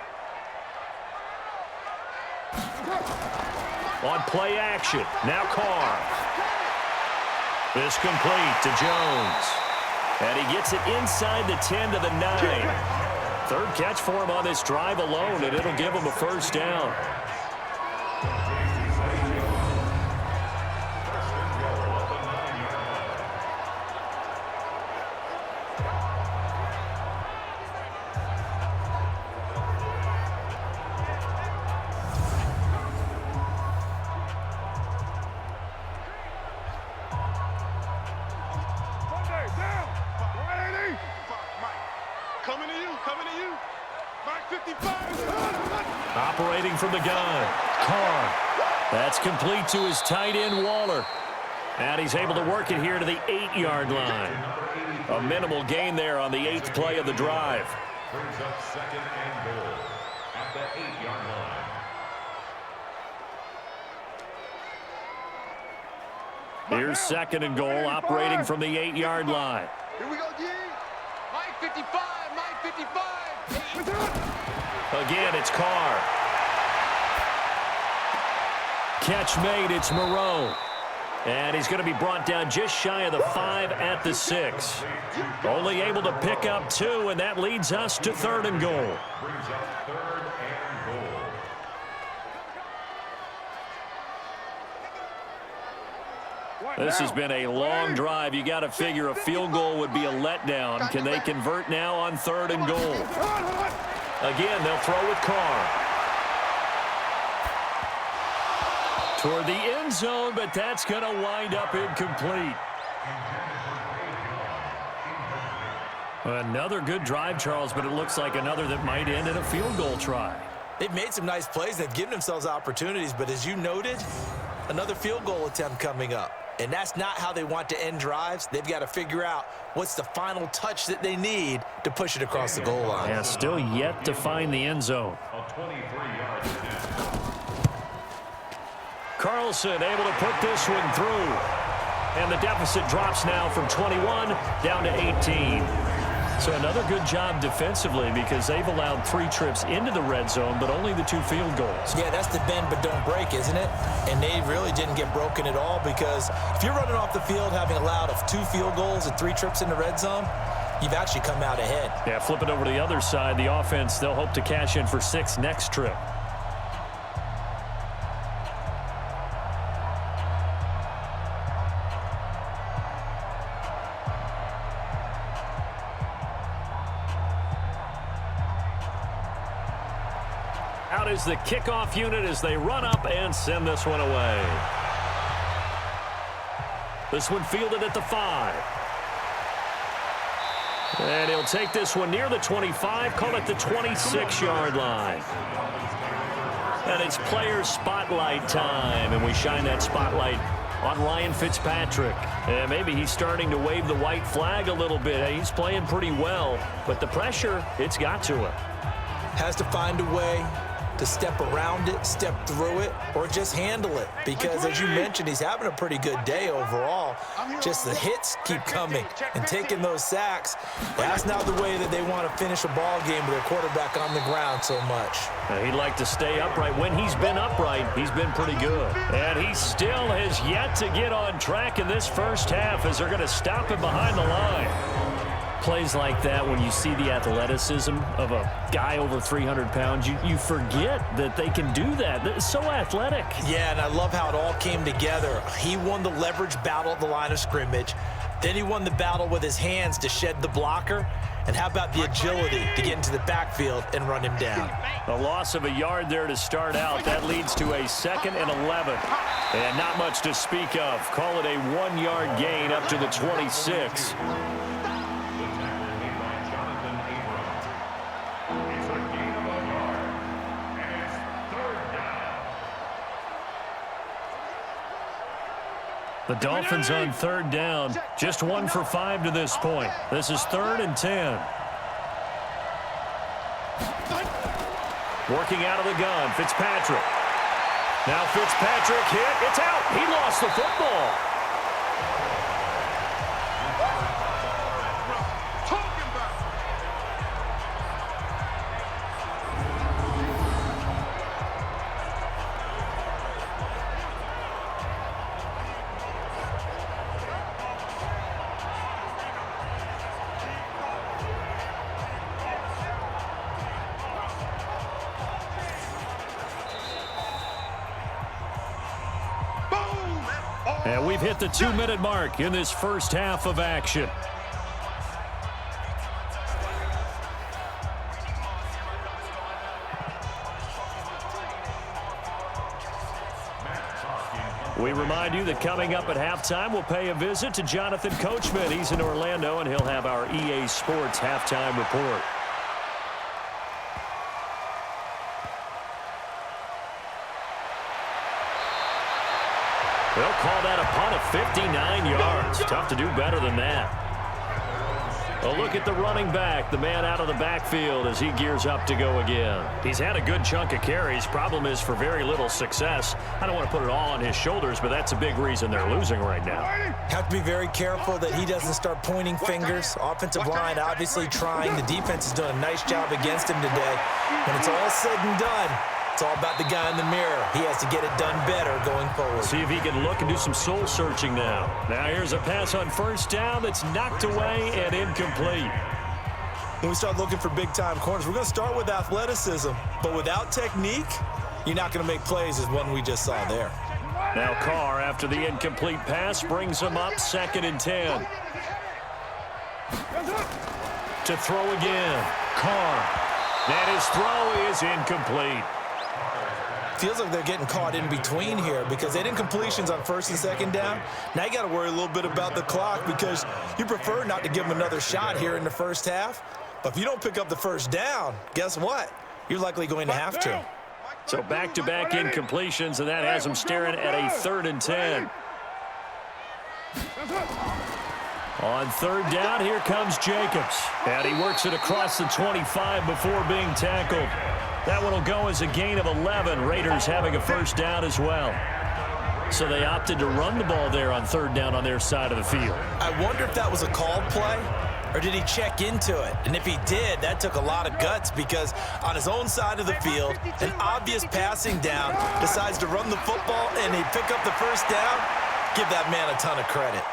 On play action, now Carr. This complete to Jones. And he gets it inside the 10 to the 9. 3rd catch for him on this drive alone, and it'll give him a first down. Operating from the gun, Carr. That's complete to his tight end, Waller. And he's able to work it here to the 8-yard line. A minimal gain there on the 8th play of the drive. brings up second and goal at the 8-yard line. Here's second and goal, operating from the 8-yard line. Here we go, G. Mike 55, Mike 55. Again, it's Carr. Catch made, it's Moreau. And he's going to be brought down just shy of the 5 at the 6. Only able to pick up 2, and that leads us to third and goal. Brings up third and goal. This has been a long drive. You got to figure a field goal would be a letdown. Can they convert now on third and goal? Again, they'll throw with Carr. Toward the end zone, but that's going to wind up incomplete. Another good drive, Charles, but it looks like another that might end in a field goal try. They've made some nice plays. They've given themselves opportunities, but as you noted, another field goal attempt coming up. And that's not how they want to end drives. They've got to figure out what's the final touch that they need to push it across the goal line. Yeah, still yet to find the end zone. A 23-yard attempt. Carlson able to put this one through. And the deficit drops now from 21 down to 18. So another good job defensively because they've allowed 3 trips into the red zone, but only the 2 field goals. Yeah, that's the bend but don't break, isn't it? And they really didn't get broken at all because if you're running off the field having allowed 2 field goals and 3 trips in the red zone, you've actually come out ahead. Yeah, flip it over to the other side. The offense, they'll hope to cash in for 6 next trip. Out is the kickoff unit as they run up and send this one away. This one fielded at the 5. And he'll take this one near the 25, call it the 26-yard line. And it's player spotlight time, and we shine that spotlight on Ryan Fitzpatrick. And maybe he's starting to wave the white flag a little bit. He's playing pretty well, but the pressure, it's got to him. Has to find a way to step around it, step through it, or just handle it. Because as you mentioned, he's having a pretty good day overall. Just the hits keep coming and taking those sacks. That's not the way that they want to finish a ball game with their quarterback on the ground so much. He'd like to stay upright. When he's been upright, he's been pretty good. And he still has yet to get on track in this first half as they're going to stop him behind the line. Plays like that, when you see the athleticism of a guy over 300 pounds, you forget that they can do that. It's so athletic. Yeah, and I love how it all came together. He won the leverage battle at the line of scrimmage. Then he won the battle with his hands to shed the blocker. And how about the agility to get into the backfield and run him down? A loss of a yard there to start out. That leads to a 2nd and 11. And not much to speak of. Call it a 1-yard gain up to the 26. The Dolphins on 3rd down, just 1 for 5 to this point. This is 3rd and 10. Working out of the gun, Fitzpatrick. Now Fitzpatrick hit, it's out. He lost the football. And we've hit the 2-minute mark in this first half of action. We remind you that coming up at halftime, we'll pay a visit to Jonathan Coachman. He's in Orlando, and he'll have our EA Sports halftime report. They'll call that a punt of 59 yards. Tough to do better than that. A look at the running back, the man out of the backfield as he gears up to go again. He's had a good chunk of carries. Problem is for very little success. I don't want to put it all on his shoulders, but that's a big reason they're losing right now. Have to be very careful that he doesn't start pointing fingers. Offensive line obviously trying. The defense has done a nice job against him today. When it's all said and done, it's all about the guy in the mirror. He has to get it done better going forward. See if he can look and do some soul searching now. Now here's a pass on first down that's knocked away and incomplete. When we start looking for big-time corners, we're going to start with athleticism. But without technique, you're not going to make plays as one we just saw there. Now Carr, after the incomplete pass, brings him up 2nd and 10. To throw again. Carr. And his throw is incomplete. Feels like they're getting caught in between here because they didn't completions on 1st and 2nd down. Now you got to worry a little bit about the clock because you prefer not to give them another shot here in the first half. But if you don't pick up the first down, guess what? You're likely going to have to. So back-to-back incompletions, and that has him staring at a 3rd and 10. On 3rd down, here comes Jacobs. And he works it across the 25 before being tackled. That one will go as a gain of 11. Raiders having a first down as well. So they opted to run the ball there on 3rd down on their side of the field. I wonder if that was a called play, or did he check into it? And if he did, that took a lot of guts because on his own side of the field, an obvious passing down, decides to run the football, and he pick up the first down. Give that man a ton of credit.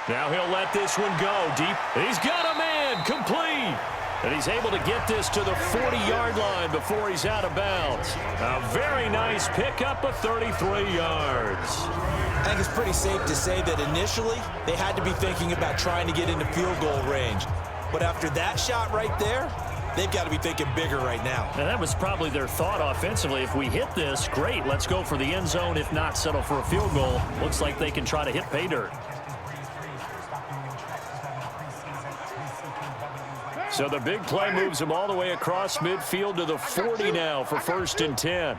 Now he'll let this one go deep. He's got a man complete. And he's able to get this to the 40-yard line before he's out of bounds. A very nice pickup of 33 yards. I think it's pretty safe to say that initially they had to be thinking about trying to get into field goal range. But after that shot right there, they've got to be thinking bigger right now. And that was probably their thought offensively. If we hit this, great. Let's go for the end zone. If not, settle for a field goal. Looks like they can try to hit pay dirt. So the big play moves him all the way across midfield to the 40 now for 1st and 10.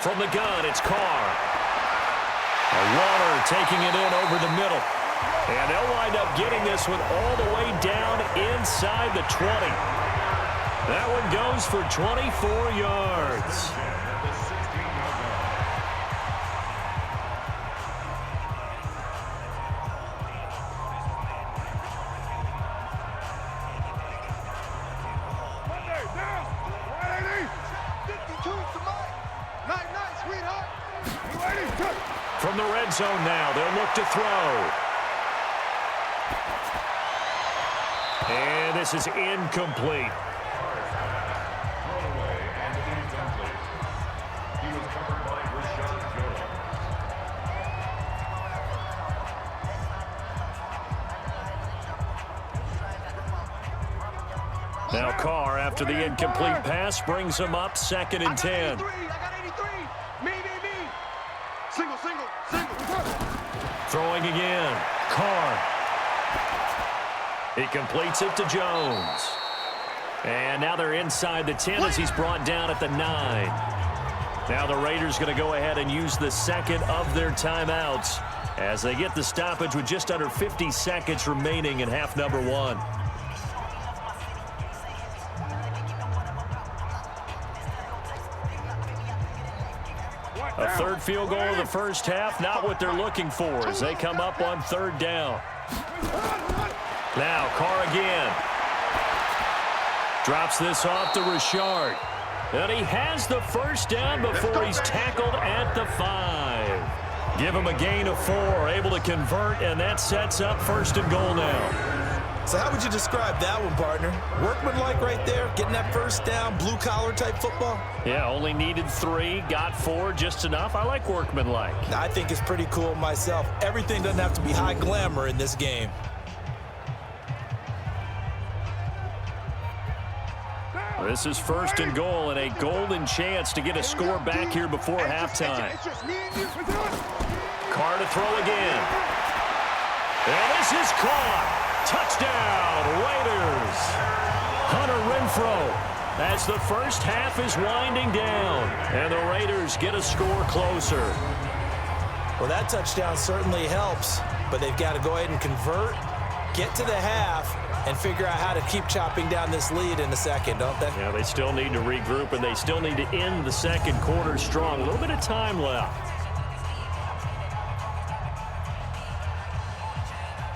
From the gun, it's Carr. Waller taking it in over the middle. And they'll wind up getting this one all the way down inside the 20. That one goes for 24 yards. From the red zone now, they'll look to throw. And this is incomplete. Now Carr, after the incomplete pass, brings him up 2nd and 10. Throwing again. Carr. He completes it to Jones. And now they're inside the 10 as he's brought down at the 9. Now the Raiders going to go ahead and use the second of their timeouts as they get the stoppage with just under 50 seconds remaining in half number 1. A 3rd field goal of the first half, not what they're looking for as they come up on 3rd down. Now Carr again. Drops this off to Richard. And he has the first down before he's tackled at the 5. Give him a gain of 4, able to convert, and that sets up 1st and goal now. So how would you describe that one, partner? Workmanlike right there, getting that first down, blue-collar type football? Yeah, only needed 3, got 4, just enough. I like workmanlike. I think it's pretty cool myself. Everything doesn't have to be high glamour in this game. This is 1st and goal and a golden chance to get a score back here before halftime. Carr to throw again. And this is caught. Touchdown, Raiders. Hunter Renfrow as the first half is winding down. And the Raiders get a score closer. Well, that touchdown certainly helps. but they've got to go ahead and convert, get to the half, and figure out how to keep chopping down this lead in the second, don't they? Yeah, they still need to regroup, and they still need to end the second quarter strong. A little bit of time left.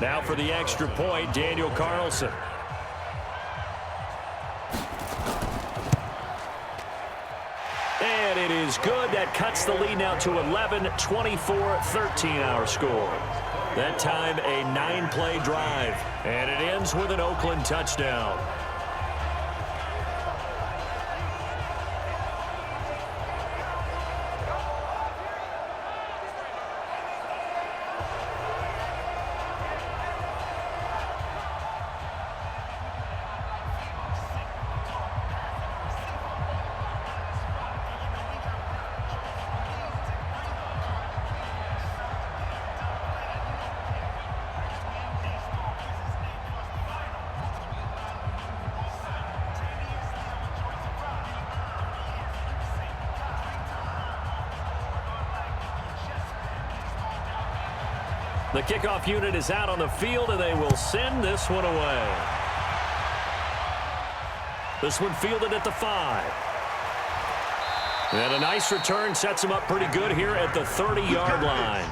Now for the extra point, Daniel Carlson. And it is good. That cuts the lead now to 11, 24-13 our score. That time a 9-play drive, and it ends with an Oakland touchdown. The kickoff unit is out on the field, and they will send this one away. This one fielded at the 5. And a nice return sets them up pretty good here at the 30-yard line.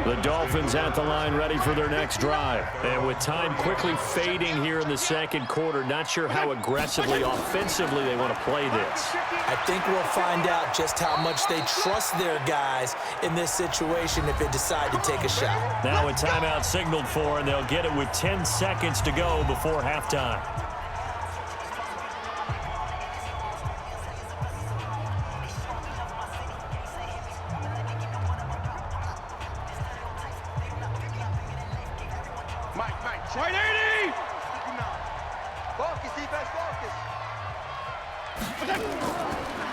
The Dolphins at the line ready for their next drive. And with time quickly fading here in the second quarter, not sure how aggressively, offensively they want to play this. I think we'll find out just how much they trust their guys in this situation if they decide to take a shot. Now a timeout signaled for, and they'll get it with 10 seconds to go before halftime. Right 80! Focus, defense, focus.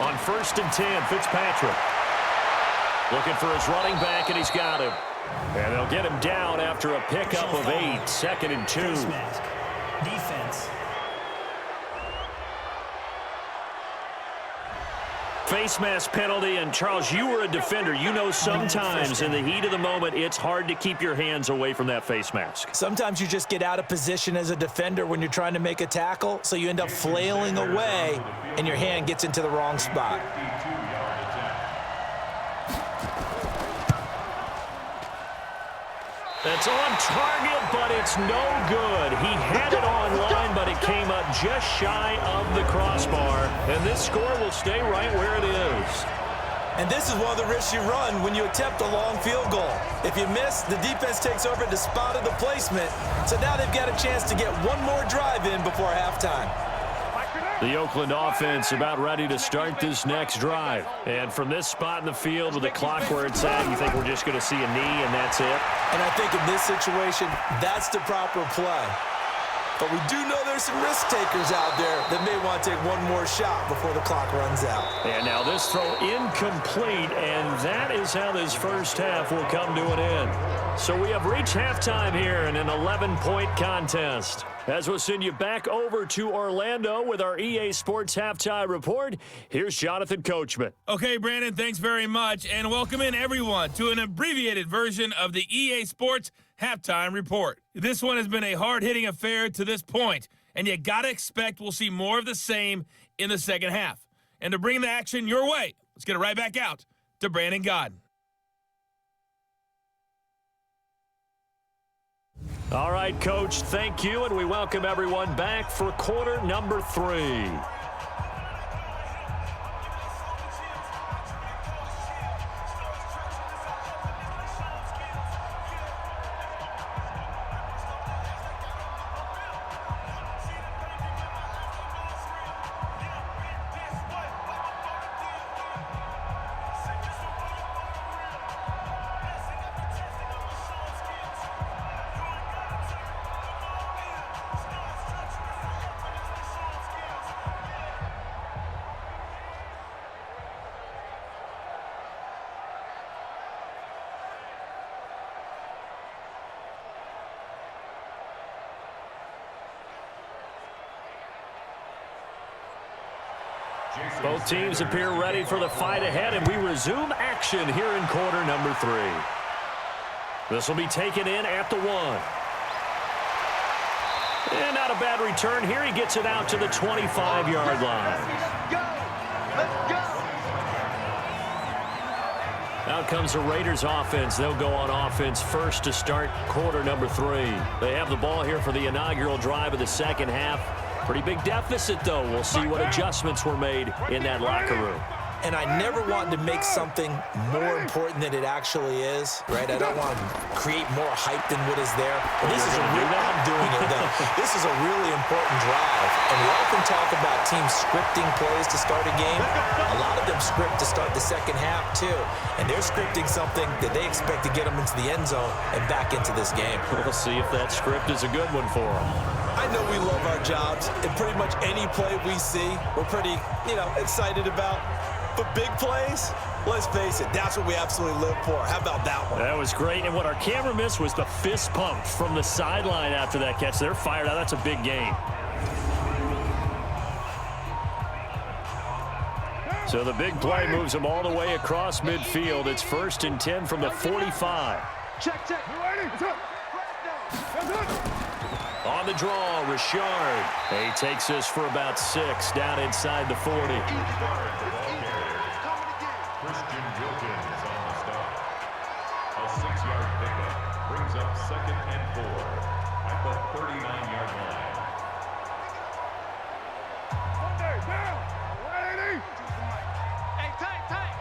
On 1st and 10, Fitzpatrick. Looking for his running back, and he's got him. And they'll get him down after a pickup of 8, 2nd and 2. Defense. Face mask penalty, and Charles, you were a defender. You know sometimes in the heat of the moment, it's hard to keep your hands away from that face mask. Sometimes you just get out of position as a defender when you're trying to make a tackle, so you end up flailing away, and your hand gets into the wrong spot. That's on target, but it's no good. He had it on line, but it came up just shy of the crossbar. And this score will stay right where it is. And this is one of the risks you run when you attempt a long field goal. If you miss, the defense takes over at the spot of the placement. So now they've got a chance to get one more drive in before halftime. The Oakland offense about ready to start this next drive. And from this spot in the field with the clock where it's at, you think we're just going to see a knee and that's it? And I think in this situation, that's the proper play. But we do know there's some risk takers out there that may want to take one more shot before the clock runs out. And now this throw incomplete, and that is how this first half will come to an end. So we have reached halftime here in an 11-point contest. As we'll send you back over to Orlando with our EA Sports Halftime Report, here's Jonathan Coachman. Okay, Brandon, thanks very much, and welcome in everyone to an abbreviated version of the EA Sports Halftime Report. This one has been a hard-hitting affair to this point, and you got to expect we'll see more of the same in the second half. And to bring the action your way, let's get it right back out to Brandon Godden. All right, Coach, thank you, and we welcome everyone back for quarter number 3. Both teams appear ready for the fight ahead, and we resume action here in quarter number 3. This will be taken in at the 1. And not a bad return here. He gets it out to the 25-yard line. Let's go. Out comes the Raiders offense. They'll go on offense first to start quarter number 3. They have the ball here for the inaugural drive of the second half. Pretty big deficit, though. We'll see what adjustments were made in that locker room. And I never want to make something more important than it actually is, right? I don't want to create more hype than what is there. But this is a real, I'm doing it though. This is a really important drive. And we often talk about teams scripting plays to start a game. A lot of them script to start the second half too. And they're scripting something that they expect to get them into the end zone and back into this game. We'll see if that script is a good one for them. I know we love our jobs, and pretty much any play we see, we're pretty, excited about. But big plays, let's face it, that's what we absolutely live for. How about that one? That was great, and what our camera missed was the fist pump from the sideline after that catch. They're fired out. That's a big game. So the big play moves them all the way across midfield. It's 1st and 10 from the 45. Check. On the draw, Richard. He takes this for about 6 down inside the 40. Christian Wilkins on the stop. A 6-yard pickup brings up 2nd and 4 at the 39-yard line. Hey, tight.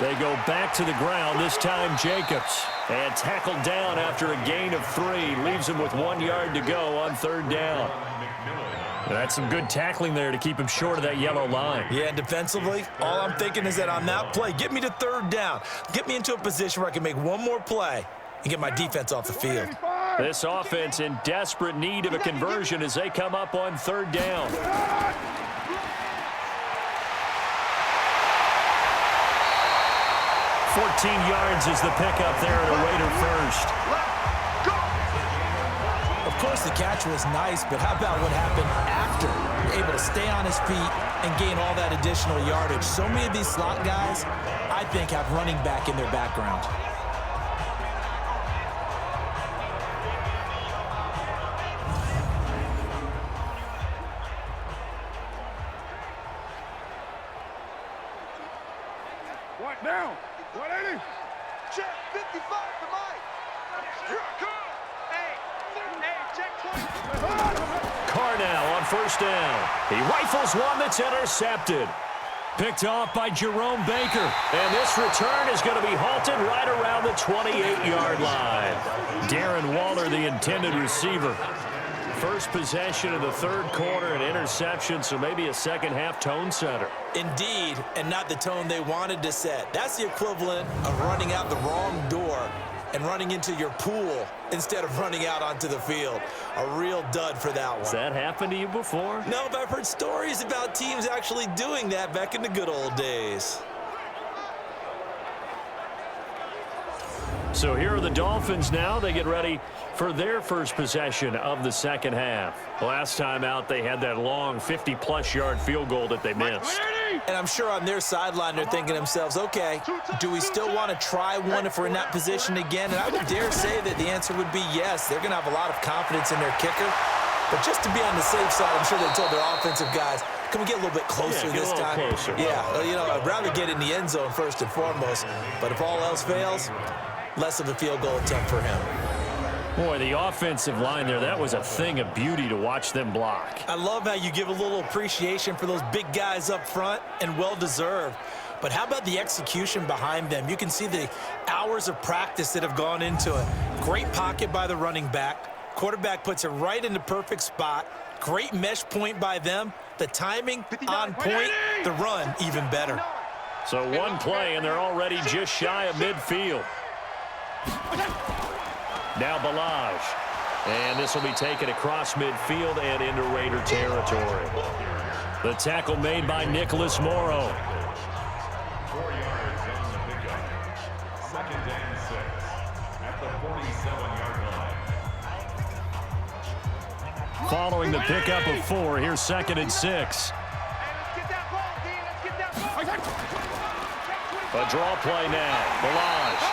They go back to the ground, this time Jacobs. And tackled down after a gain of 3. Leaves him with 1 yard to go on 3rd down. That's some good tackling there to keep him short of that yellow line. Yeah, and defensively, all I'm thinking is that on that play, get me to 3rd down. Get me into a position where I can make one more play and get my defense off the field. This offense in desperate need of a conversion as they come up on 3rd down. 14 yards is the pickup there at a Raider first. Of course, the catch was nice, but how about what happened after? You're able to stay on his feet and gain all that additional yardage. So many of these slot guys, I think, have running back in their background. What now? 180. Check 55 for Mike. Here I come. Hey, check 20. Carr now on 1st down. He rifles one that's intercepted. Picked off by Jerome Baker. And this return is going to be halted right around the 28-yard line. Darren Waller, the intended receiver. First possession of the 3rd quarter, an interception, so maybe a second-half tone setter. Indeed, and not the tone they wanted to set. That's the equivalent of running out the wrong door and running into your pool instead of running out onto the field. A real dud for that one. Has that happened to you before? No, but I've heard stories about teams actually doing that back in the good old days. So here are the Dolphins now. They get ready for their first possession of the second half. Last time out, they had that long 50-plus yard field goal that they missed. And I'm sure on their sideline, they're thinking to themselves, okay, do we still want to try one if we're in that position again? And I would dare say that the answer would be yes. They're going to have a lot of confidence in their kicker. But just to be on the safe side, I'm sure they told their offensive guys, can we get a little bit closer this time? Closer. Yeah, I'd rather get in the end zone first and foremost. But if all else fails, less of a field goal attempt for him. Boy, the offensive line there, that was a thing of beauty to watch them block. I love how you give a little appreciation for those big guys up front, and well-deserved. But how about the execution behind them? You can see the hours of practice that have gone into it. Great pocket by the running back. Quarterback puts it right in the perfect spot. Great mesh point by them. The timing on point. The run even better. So one play, and they're already just shy of midfield. Now Balaj. And this will be taken across midfield and into Raider territory. The tackle made by Nicholas Morrow. 4 yards on the pickup. 2nd and 6 at the 47-yard line. Following the pickup of 4, here's 2nd and 6. Hey, let's get that ball, D. Let's get that ball. A draw play now. Balaj.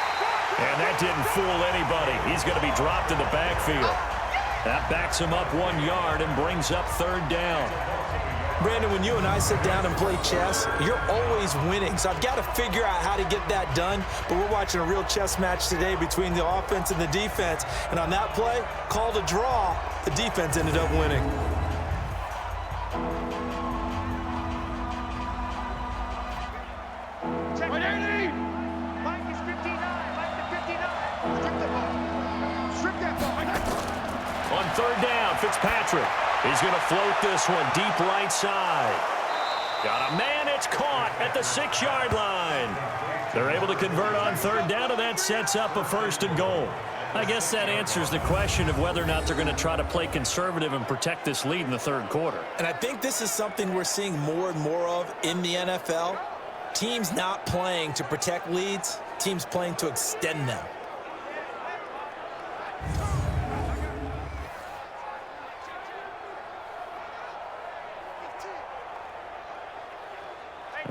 And that didn't fool anybody. He's going to be dropped in the backfield. That backs him up 1 yard and brings up 3rd down. Brandon, when you and I sit down and play chess, you're always winning. So I've got to figure out how to get that done. But we're watching a real chess match today between the offense and the defense. And on that play, called a draw, the defense ended up winning. Check 180. Mike is 59. Mike to 59. Strip the ball. Strip that ball. On 3rd down, Fitzpatrick. He's going to float this one deep right side. Got a man. It's caught at the 6-yard line. They're able to convert on 3rd down, and that sets up a 1st and goal. I guess that answers the question of whether or not they're going to try to play conservative and protect this lead in the 3rd quarter. And I think this is something we're seeing more and more of in the NFL. Teams not playing to protect leads, teams playing to extend them.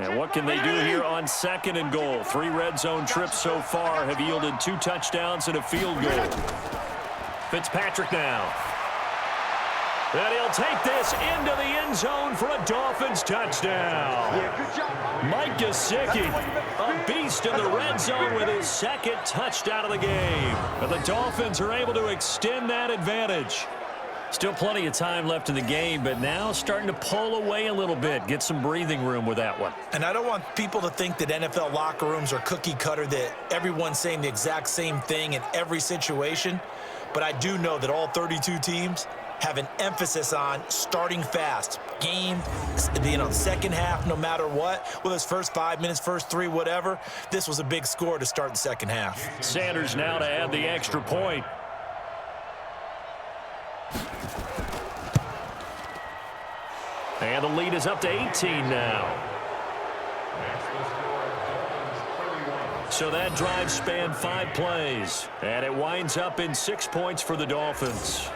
And what can they do here on 2nd and goal? 3 red zone trips so far have yielded 2 touchdowns and a field goal. Fitzpatrick now. And he'll take this into the end zone for a Dolphins touchdown. Mike Gesicki, a beast in the red zone with his 2nd touchdown of the game. But the Dolphins are able to extend that advantage. Still plenty of time left in the game, but now starting to pull away a little bit, get some breathing room with that one. And I don't want people to think that NFL locker rooms are cookie cutter, that everyone's saying the exact same thing in every situation. But I do know that all 32 teams have an emphasis on starting fast. Game, second half, no matter what. Whether it's first 5 minutes, first 3, whatever. This was a big score to start the second half. Sanders now to add the extra point. And the lead is up to 18 now. So that drive spanned 5 plays. And it winds up in 6 points for the Dolphins.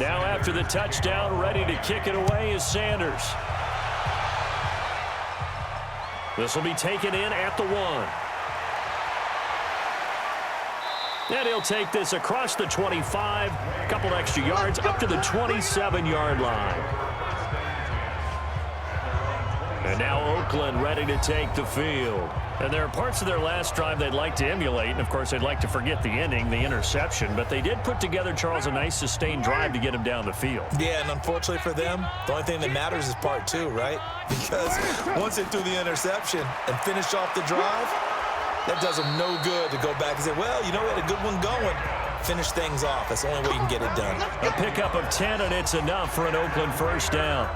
Now after the touchdown, ready to kick it away is Sanders. This will be taken in at the 1. And he'll take this across the 25, a couple extra yards up to the 27-yard line. And now Oakland ready to take the field. And there are parts of their last drive they'd like to emulate. And, of course, they'd like to forget the ending, the interception. But they did put together, Charles, a nice sustained drive to get him down the field. Yeah, and unfortunately for them, the only thing that matters is part 2, right? Because once they threw the interception and finished off the drive, that does them no good to go back and say, well, you know, we had a good one going. Finish things off. That's the only way you can get it done. A pickup of 10, and it's enough for an Oakland first down.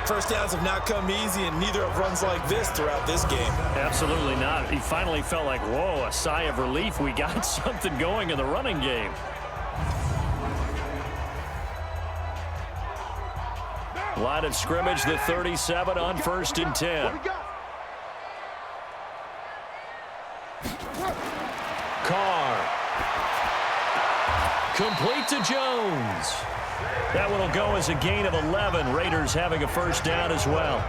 First downs have not come easy, and neither have runs like this throughout this game. Absolutely not. He finally felt like, whoa, a sigh of relief. We got something going in the running game. Line of scrimmage, the 37 on 1st and 10. Carr. Complete to Jones. That one will go as a gain of 11. Raiders having a first down as well.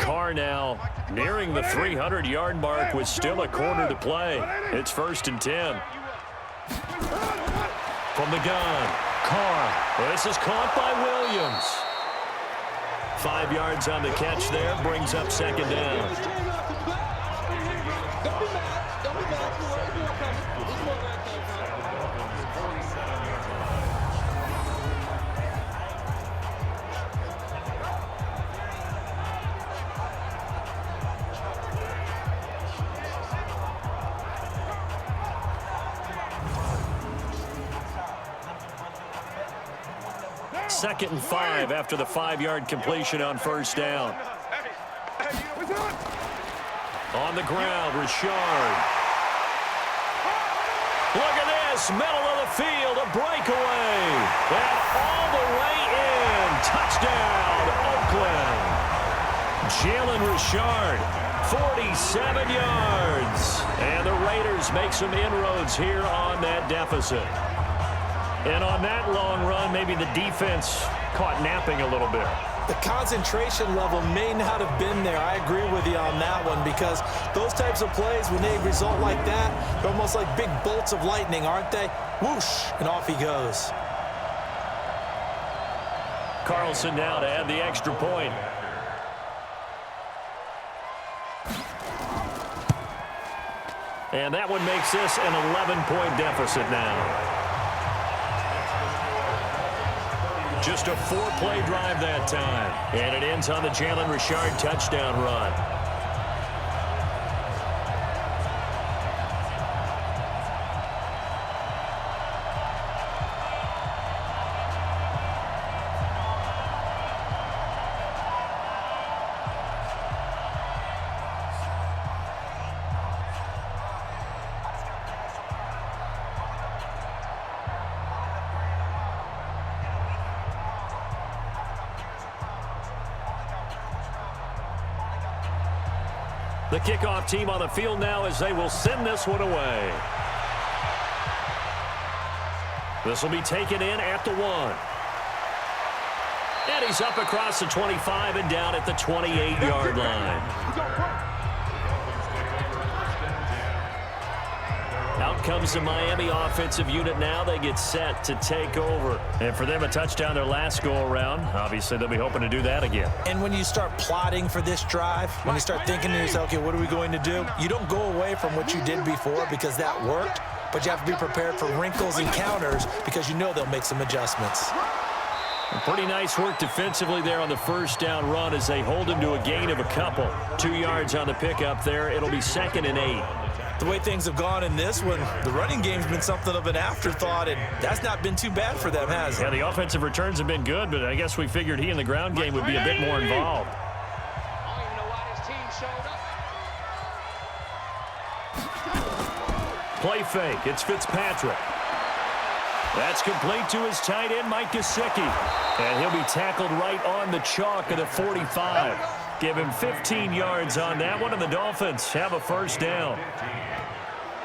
Carr now nearing the 300-yard mark with still a quarter to play. It's 1st and 10. From the gun, Carr. This is caught by Williams. 5 yards on the catch there, brings up 2nd down. 2nd and 5 after the 5-yard completion on first down. On the ground, Richard. Look at this, middle of the field, a breakaway. And all the way in. Touchdown, Oakland. Jalen Richard, 47 yards. And the Raiders make some inroads here on that deficit. And on that long run, maybe the defense caught napping a little bit. The concentration level may not have been there. I agree with you on that one, because those types of plays, when they result like that, they're almost like big bolts of lightning, aren't they? Whoosh, and off he goes. Carlson now to add the extra point. And that one makes this an 11-point deficit now. Just a 4-play drive that time. And it ends on the Jalen Richard touchdown run. The kickoff team on the field now as they will send this one away. This will be taken in at the 1. And he's up across the 25 and down at the 28-yard line. Out comes the Miami offensive unit now. They get set to take over. And for them, a touchdown their last go-around. Obviously, they'll be hoping to do that again. And when you start plotting for this drive, when you start thinking to yourself, okay, what are we going to do? You don't go away from what you did before because that worked, but you have to be prepared for wrinkles and counters because you know they'll make some adjustments. Pretty nice work defensively there on the first down run as they hold him to a gain of a couple. 2 yards on the pickup there. It'll be 2nd and 8. The way things have gone in this one, the running game's been something of an afterthought, and that's not been too bad for them, has it? Yeah, the offensive returns have been good, but I guess we figured he in the ground game would be a bit more involved. I don't even know why this team showed up. Play fake. It's Fitzpatrick. That's complete to his tight end, Mike Gesicki. And he'll be tackled right on the chalk of the 45. Give him 15 yards on that one, and the Dolphins have a first down.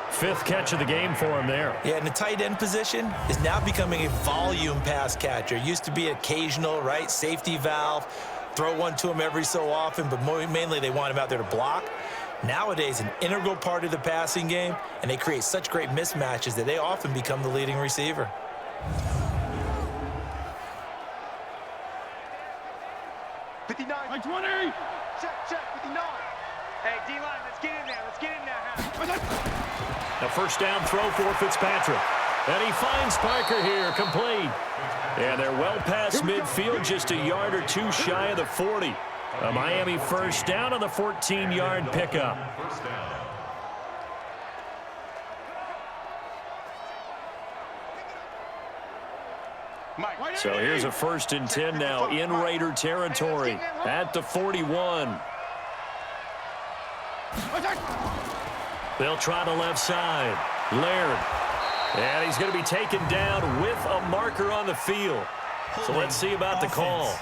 5th catch of the game for him there. Yeah, and the tight end position is now becoming a volume pass catcher. Used to be occasional, right? Safety valve. Throw one to him every so often, but mainly they want him out there to block. Nowadays, an integral part of the passing game, and they create such great mismatches that they often become the leading receiver. Check, 59. Hey, D-line, let's get in there. Let's get in there. A first down throw for Fitzpatrick. And he finds Parker here, complete. And they're well past midfield, just a yard or two shy of the 40. A Miami first down on the 14-yard pickup. So here's a 1st and 10 now in Raider territory at the 41. They'll try the left side. Laird. And he's going to be taken down with a marker on the field. So let's see about the call.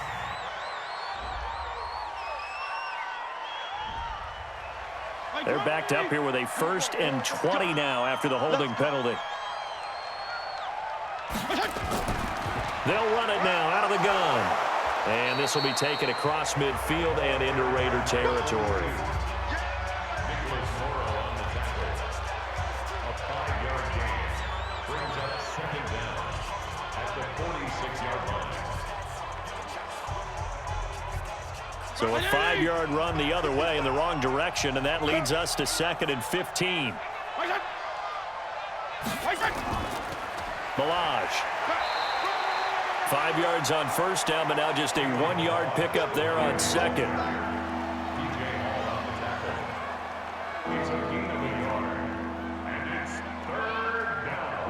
They're backed up here with a 1st and 20 now after the holding penalty. They'll run it now out of the gun. And this will be taken across midfield and into Raider territory. A 5-yard gain brings up 2nd down at the 46-yard line. So a 5-yard run the other way in the wrong direction, and that leads us to 2nd and 15. Balaj. 5 yards on first down, but now just a 1-yard pickup there on 2nd. It's a gain of a yard, and it's 3rd down.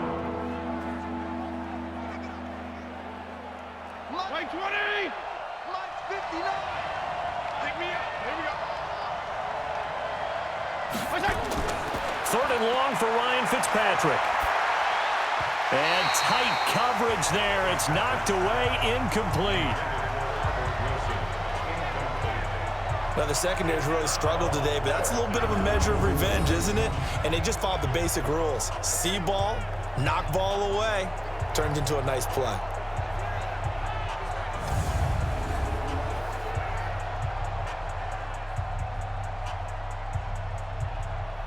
Third and long for Ryan Fitzpatrick. And tight coverage there. It's knocked away, incomplete. Now, the secondary's really struggled today, but that's a little bit of a measure of revenge, isn't it? And they just followed the basic rules. See ball, knock ball away, turns into a nice play.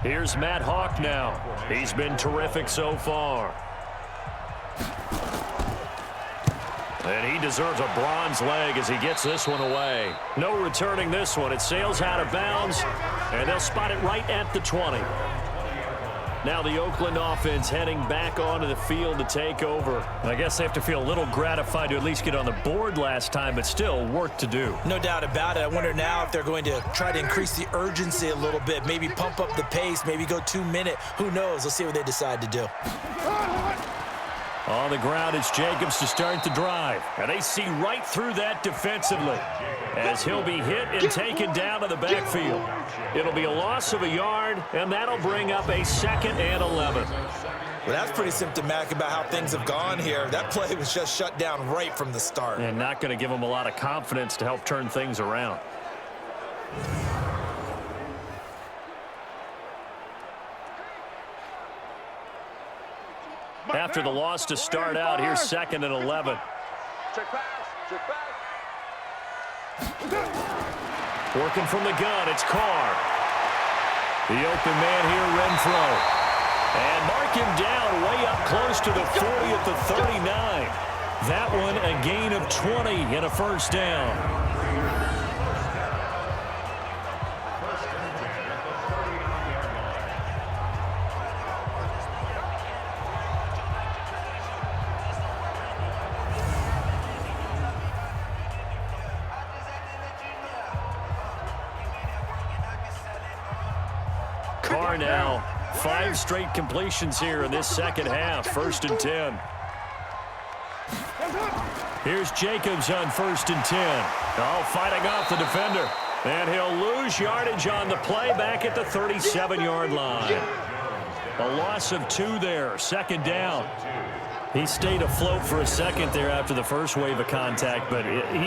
Here's Matt Hawk now. He's been terrific so far. And he deserves a bronze leg as he gets this one away. No returning this one. It sails out of bounds, and they'll spot it right at the 20. Now the Oakland offense heading back onto the field to take over. I guess they have to feel a little gratified to at least get on the board last time, but still work to do. No doubt about it. I wonder now if they're going to try to increase the urgency a little bit, maybe pump up the pace, maybe go 2-minute. Who knows? Let's see what they decide to do. On the ground, it's Jacobs to start the drive. And they see right through that defensively as he'll be hit and taken down to the backfield. It'll be a loss of a yard, and that'll bring up a 2nd and 11. Well, that's pretty symptomatic about how things have gone here. That play was just shut down right from the start. And not going to give them a lot of confidence to help turn things around. After the loss to start out, here's 2nd and 11. Check pass. Check pass. Working from the gun, it's Carr. The open man here, Renfro. And mark him down way up close to the 40 at the 39. That one a gain of 20 and a first down. Carr now, 5 straight completions here in this second half. 1st and 10. Here's Jacobs on 1st and 10. Oh, fighting off the defender. And he'll lose yardage on the play back at the 37-yard line. A loss of 2 there, 2nd down. He stayed afloat for a second there after the first wave of contact, but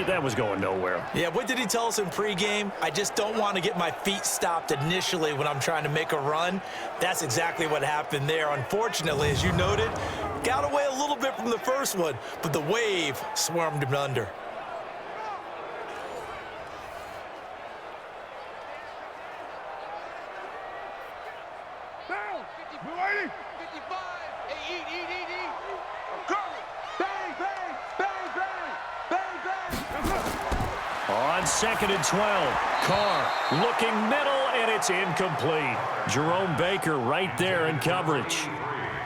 that was going nowhere. Yeah, what did he tell us in pregame? I just don't want to get my feet stopped initially when I'm trying to make a run. That's exactly what happened there. Unfortunately, as you noted, got away a little bit from the first one, but the wave swarmed him under. On 2nd and 12, Carr looking middle, and it's incomplete. Jerome Baker right there in coverage.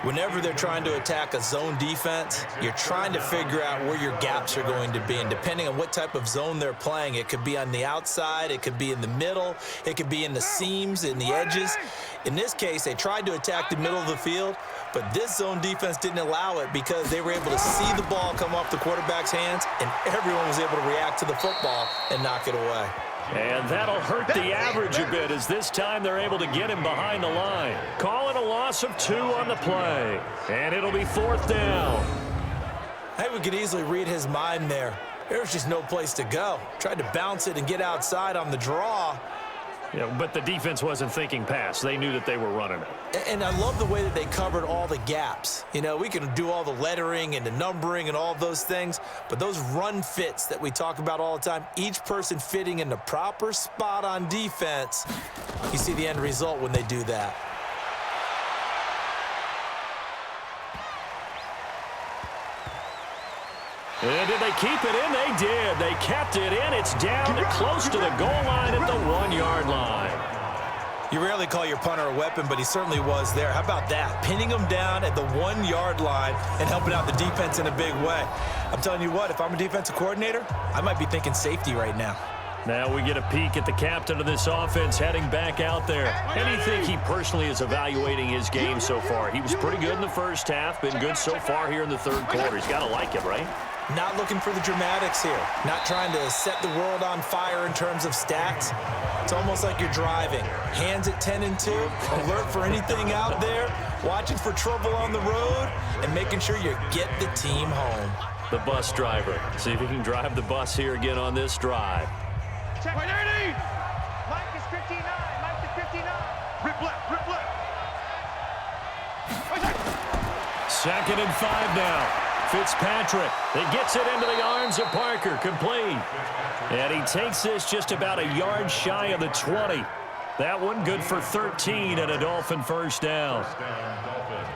Whenever they're trying to attack a zone defense, you're trying to figure out where your gaps are going to be. And depending on what type of zone they're playing, it could be on the outside, it could be in the middle, it could be in the seams, in the edges. In this case, they tried to attack the middle of the field, but this zone defense didn't allow it because they were able to see the ball come off the quarterback's hands, and everyone was able to react to the football and knock it away. And that'll hurt the average a bit as this time they're able to get him behind the line. Calling a loss of 2 on the play. And it'll be 4th down. I think we could easily read his mind there. There was just no place to go. Tried to bounce it and get outside on the draw. Yeah, but the defense wasn't thinking pass. They knew that they were running it. And I love the way that they covered all the gaps. You know, we can do all the lettering and the numbering and all those things, but those run fits that we talk about all the time, each person fitting in the proper spot on defense, you see the end result when they do that. And did they keep it in? They did. They kept it in. It's down close to the goal line at the 1-yard line. You rarely call your punter a weapon, but he certainly was there. How about that? Pinning him down at the 1-yard line and helping out the defense in a big way. I'm telling you what, if I'm a defensive coordinator, I might be thinking safety right now. Now we get a peek at the captain of this offense heading back out there. How do you think he personally is evaluating his game so far? He was pretty good in the first half, been good so far here in the third quarter. He's got to like it, right? Not looking for the dramatics here. Not trying to set the world on fire in terms of stats. It's almost like you're driving. Hands at 10 and 2, alert for anything out there, watching for trouble on the road, and making sure you get the team home. The bus driver. See if he can drive the bus here again on this drive. Check. Mike is 59. Mike is 59. Rip left. Rip left. Second and 5 now. Fitzpatrick. He gets it into the arms of Parker. Complete. And he takes this just about a yard shy of the 20. That one good for 13 and a Dolphin first down.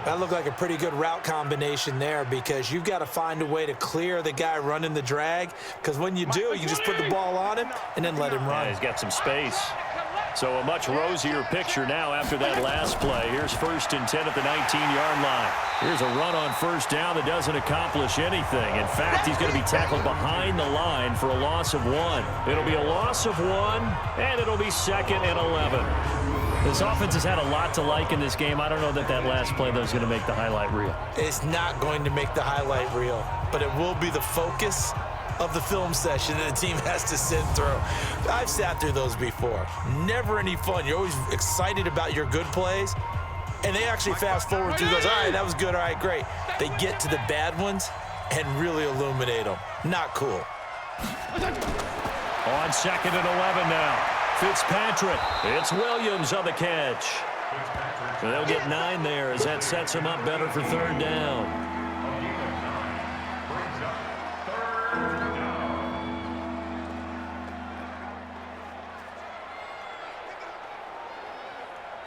That looked like a pretty good route combination there because you've got to find a way to clear the guy running the drag, because when you do, you just put the ball on him and then let him run. Yeah, he's got some space. So a much rosier picture now after that last play. Here's 1st and 10 at the 19-yard line. Here's a run on first down that doesn't accomplish anything. In fact, he's going to be tackled behind the line for a loss of 1. It'll be a loss of 1, and it'll be 2nd and 11. This offense has had a lot to like in this game. I don't know that last play, though, is going to make the highlight reel. It's not going to make the highlight reel, but it will be the focus of the film session that the team has to sit through. I've sat through those before. Never any fun. You're always excited about your good plays, and they actually fast forward through those. All right, that was good. All right, great. They get to the bad ones and really illuminate them. Not cool. On 2nd and 11 now. Fitzpatrick. It's Williams on the catch. So they'll get 9 there as that sets him up better for 3rd down.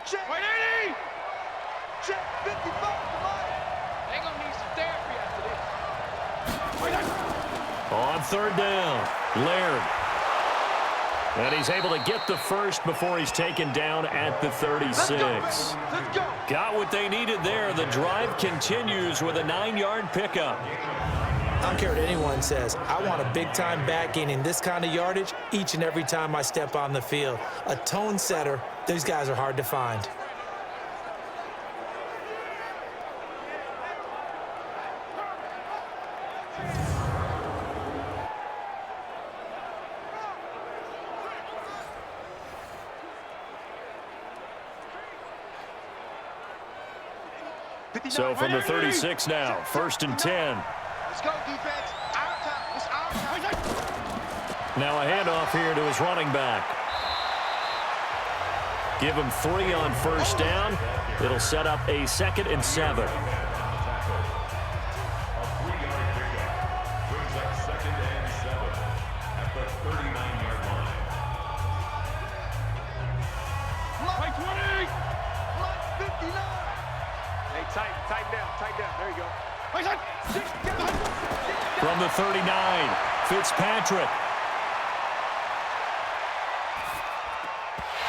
Check. 180. Check. 55. Come on. They're going to need some therapy after this. On 3rd down, Laird. And he's able to get the first before he's taken down at the 36. Let's go. Got what they needed there. The drive continues with a 9-yard pickup. I don't care what anyone says. I want a big-time back gaining this kind of yardage each and every time I step on the field. A tone setter, these guys are hard to find. So from the 36 now, 1st and 10. Let's go, defense. Our time. It's our time. Now a handoff here to his running back. Give him 3 on first down. It'll set up a 2nd and 7. A 3-yard pickup brings up 2nd and 7 at the 39-yard line. Like 20. Like 59. Hey, tighten down. There you go. From the 39, Fitzpatrick.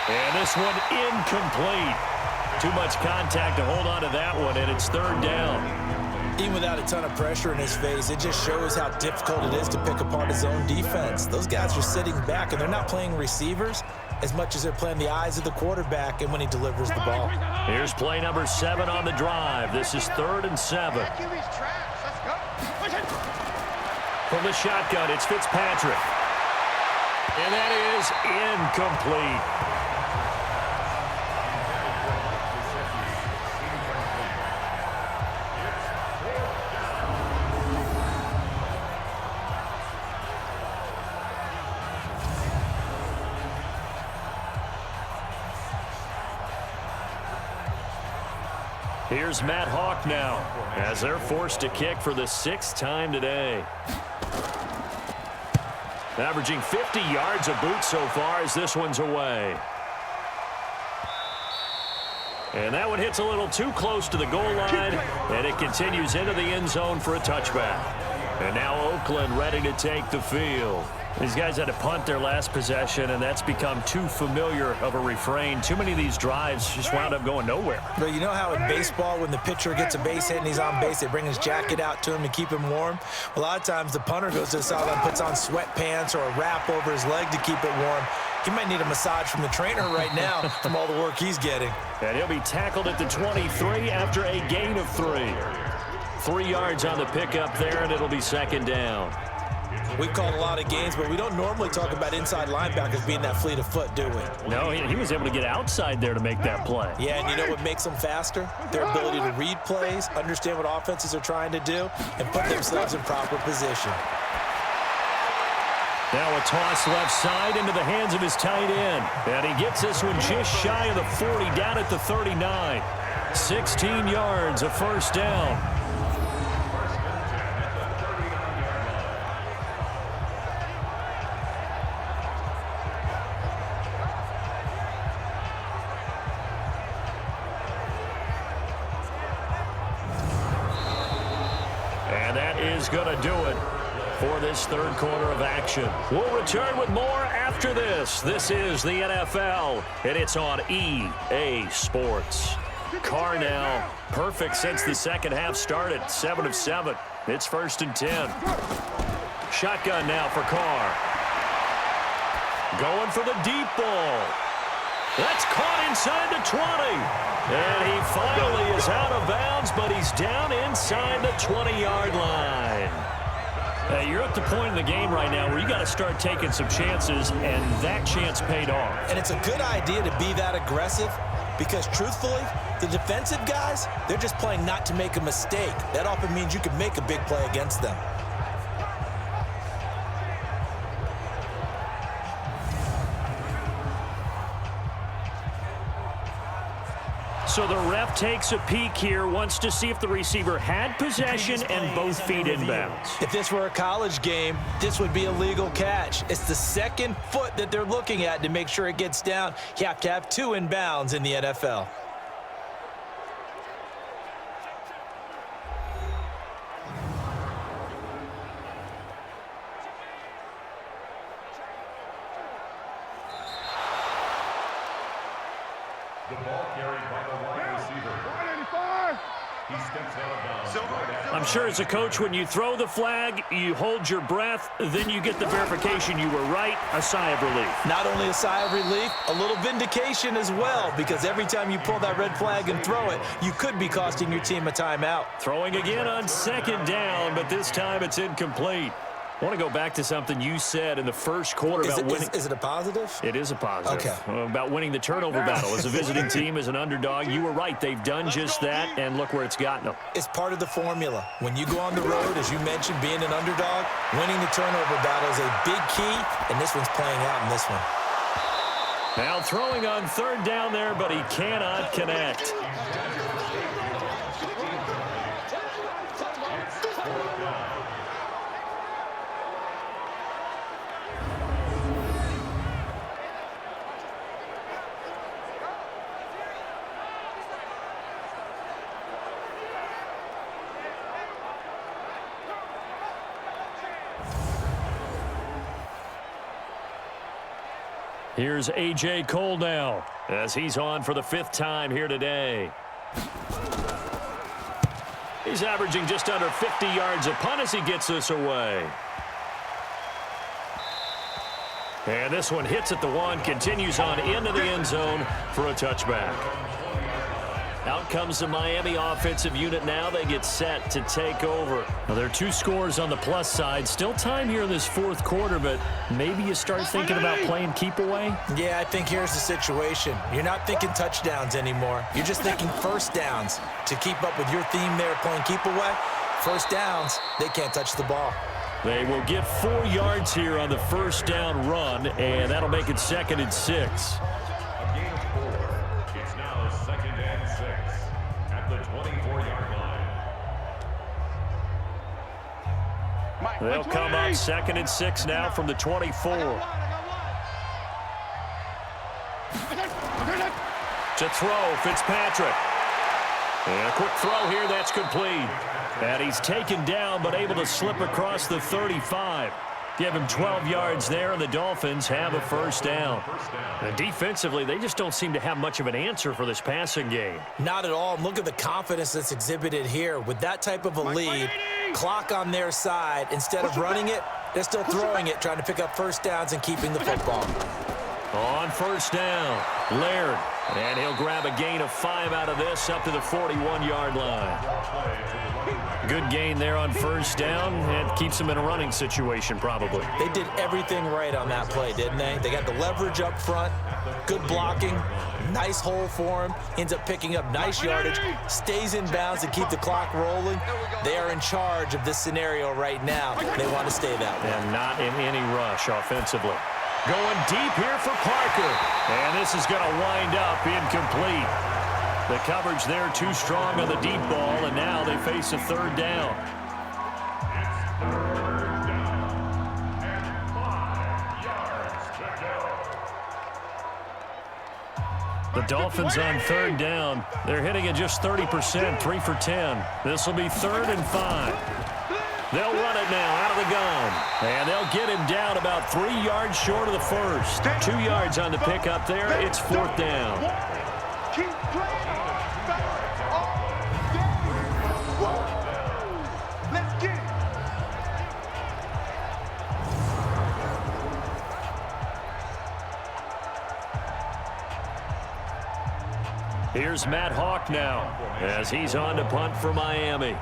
And this one incomplete. Too much contact to hold on to that one, and it's 3rd down. Even without a ton of pressure in his face, it just shows how difficult it is to pick apart his own defense. Those guys are sitting back, and they're not playing receivers as much as they're playing the eyes of the quarterback and when he delivers the ball. Here's play number 7 on the drive. This is 3rd and 7. From the shotgun, it's Fitzpatrick. And that is incomplete. Here's Matt Hawk now as they're forced to kick for the 6th time today. Averaging 50 yards a boot so far as this one's away. And that one hits a little too close to the goal line, and it continues into the end zone for a touchback. And now Oakland ready to take the field. These guys had to punt their last possession, and that's become too familiar of a refrain. Too many of these drives just wound up going nowhere. But you know how in baseball, when the pitcher gets a base hit and he's on base, they bring his jacket out to him to keep him warm? A lot of times the punter goes to the sideline, puts on sweatpants or a wrap over his leg to keep it warm. He might need a massage from the trainer right now from all the work he's getting. And he'll be tackled at the 23 after a gain of 3. 3 yards on the pickup there, and it'll be second down. We've called a lot of games, but we don't normally talk about inside linebackers being that fleet of foot, do we? No, he was able to get outside there to make that play. Yeah, and you know what makes them faster? Their ability to read plays, understand what offenses are trying to do, and put themselves in proper position. Now a toss left side into the hands of his tight end. And he gets this one just shy of the 40, down at the 39. 16 yards, a first down. And that is going to do it for this third quarter of action. We'll return with more after this. This is the NFL, and it's on EA Sports. Carr now perfect since the second half started. 7 of 7. It's 1st and 10. Shotgun now for Carr. Going for the deep ball. That's caught inside the 20. And he finally is out of bounds, but he's down inside the 20-yard line. You're at the point in the game right now where you got to start taking some chances, and that chance paid off. And it's a good idea to be that aggressive because, truthfully, the defensive guys, they're just playing not to make a mistake. That often means you can make a big play against them. So the ref takes a peek here, wants to see if the receiver had possession and both feet inbounds. If this were a college game, this would be a legal catch. It's the second foot that they're looking at to make sure it gets down. You have to have 2 inbounds in the NFL. The ball carried by the wide receiver. 185. He steps out of bounds. I'm sure as a coach, when you throw the flag, you hold your breath, then you get the verification you were right, a sigh of relief. Not only a sigh of relief, a little vindication as well, because every time you pull that red flag and throw it, you could be costing your team a timeout. Throwing again on second down, but this time it's incomplete. I want to go back to something you said in the first quarter about winning. Is it a positive? It is a positive. Okay. About winning the turnover battle. As a visiting team, as an underdog, you were right. They've done just that, and look where it's gotten them. It's part of the formula. When you go on the road, as you mentioned, being an underdog, winning the turnover battle is a big key, and this one's playing out in this one. Now throwing on third down there, but he cannot connect. Here's A.J. Cole now, as he's on for the 5th time here today. He's averaging just under 50 yards a punt as he gets this away. And this one hits at the 1, continues on into the end zone for a touchback. Out comes the Miami offensive unit now. They get set to take over. Now, there are 2 scores on the plus side. Still time here in this 4th quarter, but maybe you start thinking about playing keep away? Yeah, I think here's the situation. You're not thinking touchdowns anymore. You're just thinking first downs. To keep up with your theme there, playing keep away, first downs, they can't touch the ball. They will get 4 yards here on the first down run, and that'll make it 2nd and 6. They'll come up 2nd and 6 now from the 24. To throw, Fitzpatrick. And a quick throw here, that's complete. And he's taken down, but able to slip across the 35. Give him 12 yards there, and the Dolphins have a first down. And defensively, they just don't seem to have much of an answer for this passing game. Not at all. Look at the confidence that's exhibited here. With that type of a lead, clock on their side, instead of running it, they're still throwing it, trying to pick up first downs and keeping the football. On first down, Laird And he'll grab a gain of 5 out of this up to the 41-yard line. Good gain there on first down, and keeps him in a running situation probably. They did everything right on that play, didn't they? They got the leverage up front, good blocking, nice hole for him, ends up picking up nice yardage, stays in bounds to keep the clock rolling. They are in charge of this scenario right now. They want to stay that way. And not in any rush offensively. Going deep here for Parker. And this is going to wind up incomplete. The coverage there too strong on the deep ball, and now they face a third down. It's third down and 5 yards to go. The Dolphins on third down. They're hitting at just 30%, 3 for 10. This will be 3rd and 5. They'll run it now out of the gun. And they'll get him down about 3 yards short of the first. 2 yards on the pickup there. It's 4th down. Keep playing all day. Let's get it. Here's Matt Hawk now as he's on to punt for Miami.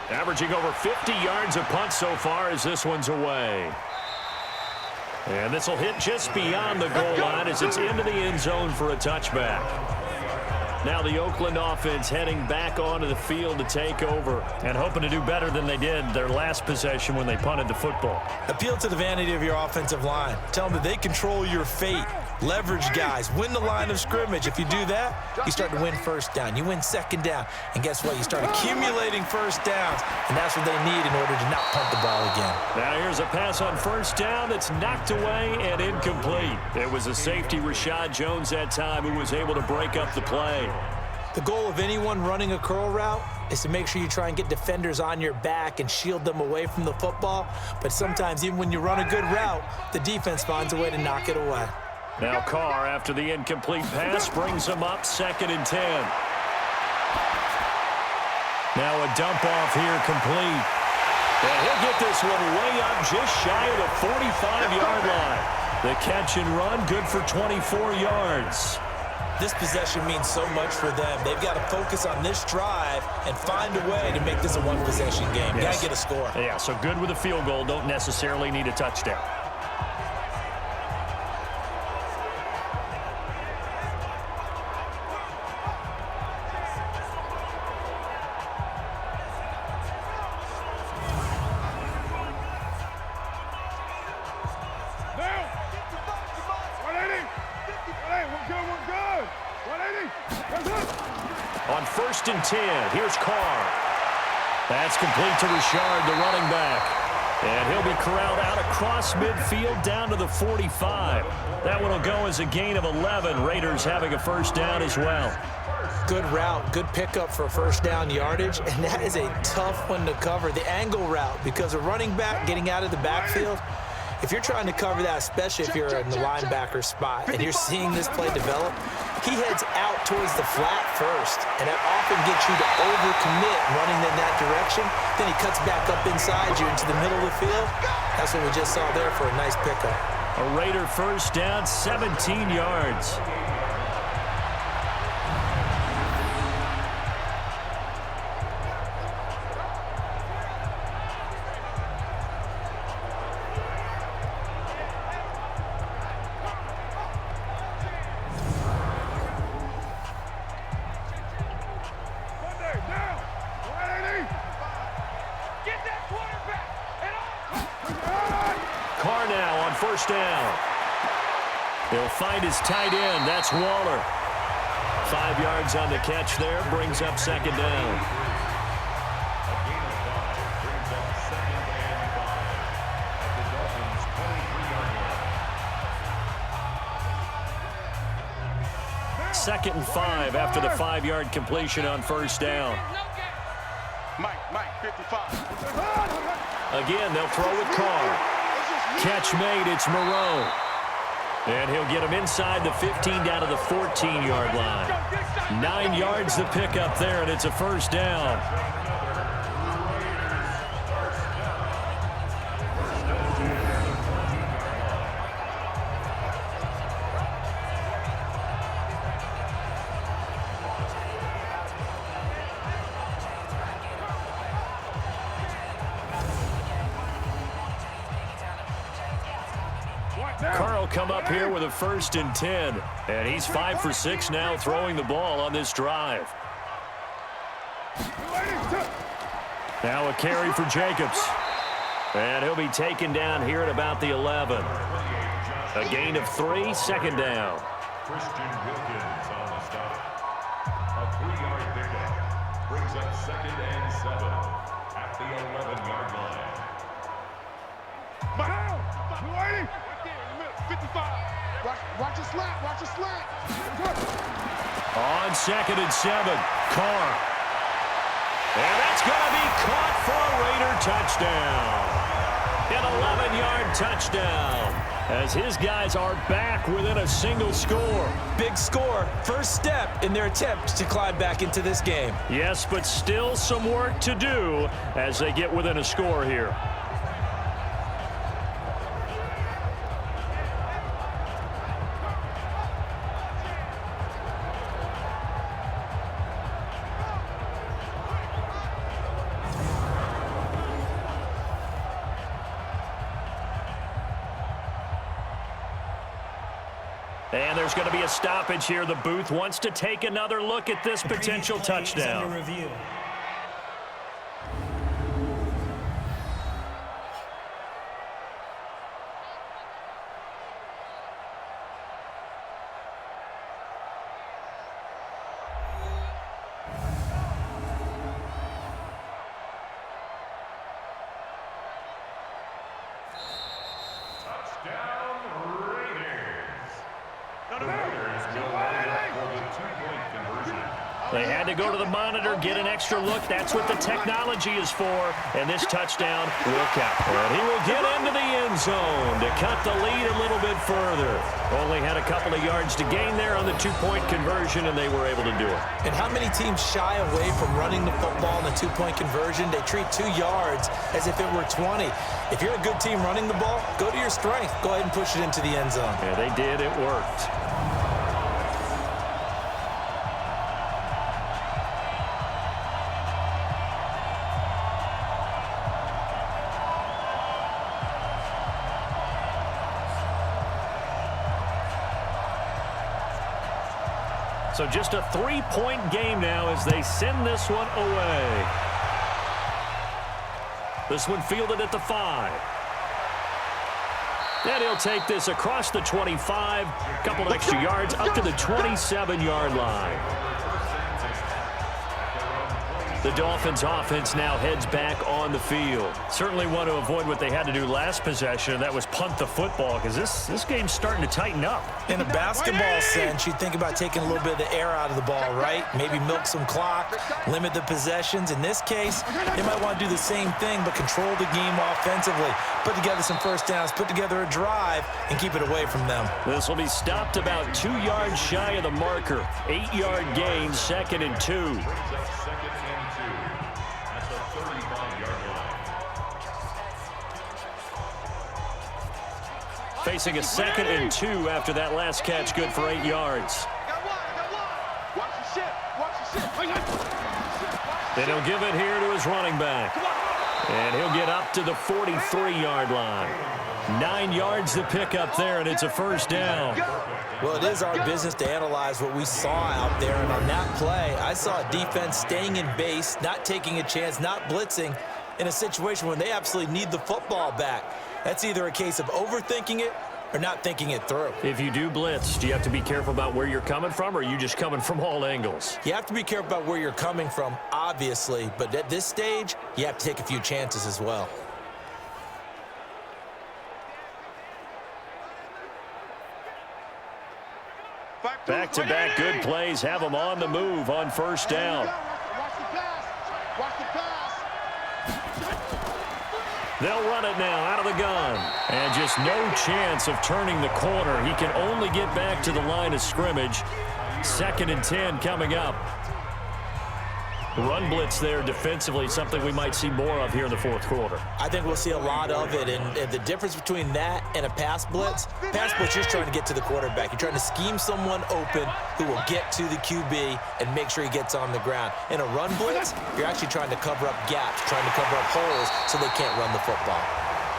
Averaging over 50 yards a punt so far as this one's away. And this will hit just beyond the goal line as it's into the end zone for a touchback. Now the Oakland offense heading back onto the field to take over and hoping to do better than they did their last possession when they punted the football. Appeal to the vanity of your offensive line. Tell them that they control your fate. Leverage guys. Win the line of scrimmage. If you do that, you start to win first down. You win second down. And guess what? You start accumulating first downs. And that's what they need in order to not punt the ball again. Now here's a pass on first down that's knocked away and incomplete. It was a safety, Rashad Jones, that time, who was able to break up the play. The goal of anyone running a curl route is to make sure you try and get defenders on your back and shield them away from the football. But sometimes, even when you run a good route, the defense finds a way to knock it away. Now Carr, after the incomplete pass, brings him up 2nd and 10. Now a dump off here complete. And he'll get this one way up just shy of the 45-yard line. The catch and run, good for 24 yards. This possession means so much for them. They've got to focus on this drive and find a way to make this a one-possession game. Yes. Got to get a score. Yeah, so good with a field goal. Don't necessarily need a touchdown. On 1st and 10, here's Carr. That's complete to Richard, the running back. And he'll be corralled out across midfield down to the 45. That one will go as a gain of 11. Raiders having a first down as well. Good route, good pickup for first down yardage, and that is a tough one to cover. The angle route, because a running back getting out of the backfield, if you're trying to cover that, especially if you're in the linebacker spot and you're seeing this play develop, he heads out towards the flat first, and that often gets you to overcommit running in that direction. Then he cuts back up inside you into the middle of the field. That's what we just saw there for a nice pickup. A Raider first down, 17 yards. Carr now on first down. He'll find his tight end. That's Waller. 5 yards on the catch there. Brings up 2nd down. Second and 5 after the 5-yard completion on first down. Mike, 55. Again, they'll throw with Carr. Catch made, it's Moreau. And he'll get him inside the 15 down to the 14-yard line. 9 yards to pick up there, and it's a first down. will come up here with a 1st and 10. And he's 5 for 6 now throwing the ball on this drive. Now a carry for Jacobs. And he'll be taken down here at about the 11. A gain of 3, 2nd down. Christian Wilkins on the stop. A 3-yard pickup brings up 2nd and 7 at the 11-yard line. You waiting? 55. Watch your slant. Watch your slant. On 2nd and 7, Carr. And that's going to be caught for a Raider touchdown. An 11-yard touchdown as his guys are back within a single score. Big score. First step in their attempt to climb back into this game. Yes, but still some work to do as they get within a score here. And there's going to be a stoppage here. The booth wants to take another look at this potential touchdown. Under review. They had to go to the monitor, get an extra look. That's what the technology is for. And this touchdown will count. And he will get into the end zone to cut the lead a little bit further. Only had a couple of yards to gain there on the 2-point conversion, and they were able to do it. And how many teams shy away from running the football in the 2-point conversion? They treat 2 yards as if it were 20. If you're a good team running the ball, go to your strength. Go ahead and push it into the end zone. Yeah, they did. It worked. So just a 3-point game now as they send this one away. This one fielded at the 5. And he'll take this across the 25, a couple of extra yards up to the 27-yard line. The Dolphins offense now heads back on the field. Certainly want to avoid what they had to do last possession, and that was punt the football, because this game's starting to tighten up. In a basketball sense, you think about taking a little bit of the air out of the ball, right? Maybe milk some clock, limit the possessions. In this case, they might want to do the same thing, but control the game offensively. Put together some first downs, put together a drive, and keep it away from them. This will be stopped about 2 yards shy of the marker. 8-yard gain, 2nd and 2. Facing a 2nd and 2 after that last catch, good for 8 yards. Then he'll give it here to his running back. And he'll get up to the 43-yard line. 9 yards to pick up there, and it's a first down. Well, it is our business to analyze what we saw out there, and on that play, I saw a defense staying in base, not taking a chance, not blitzing in a situation when they absolutely need the football back. That's either a case of overthinking it or not thinking it through. If you do blitz, do you have to be careful about where you're coming from, or are you just coming from all angles? You have to be careful about where you're coming from, obviously, but at this stage, you have to take a few chances as well. Back-to-back good plays have them on the move on first down. Watch the pass. Watch the pass. They'll run it now out of the gun. And just no chance of turning the corner. He can only get back to the line of scrimmage. 2nd and 10 coming up. Run blitz there defensively, something we might see more of here in the 4th quarter. I think we'll see a lot of it, and the difference between that and a pass blitz you're just trying to get to the quarterback. You're trying to scheme someone open who will get to the QB and make sure he gets on the ground. In a run blitz, you're actually trying to cover up gaps, trying to cover up holes so they can't run the football.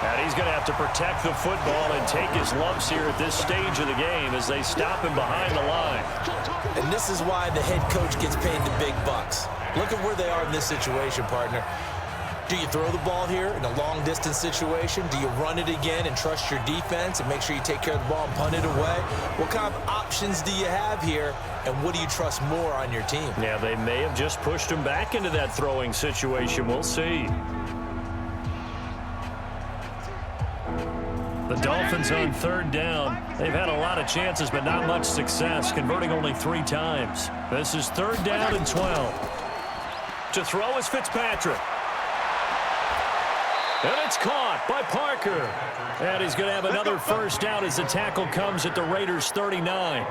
And he's going to have to protect the football and take his lumps here at this stage of the game as they stop him behind the line. And this is why the head coach gets paid the big bucks. Look at where they are in this situation, partner. Do you throw the ball here in a long-distance situation? Do you run it again and trust your defense and make sure you take care of the ball and punt it away? What kind of options do you have here, and what do you trust more on your team? Yeah, they may have just pushed him back into that throwing situation. We'll see. The Dolphins on third down. They've had a lot of chances, but not much success, converting only 3 times. This is third down and 12. To throw is Fitzpatrick. And it's caught by Parker. And he's going to have another first down as the tackle comes at the Raiders' 39.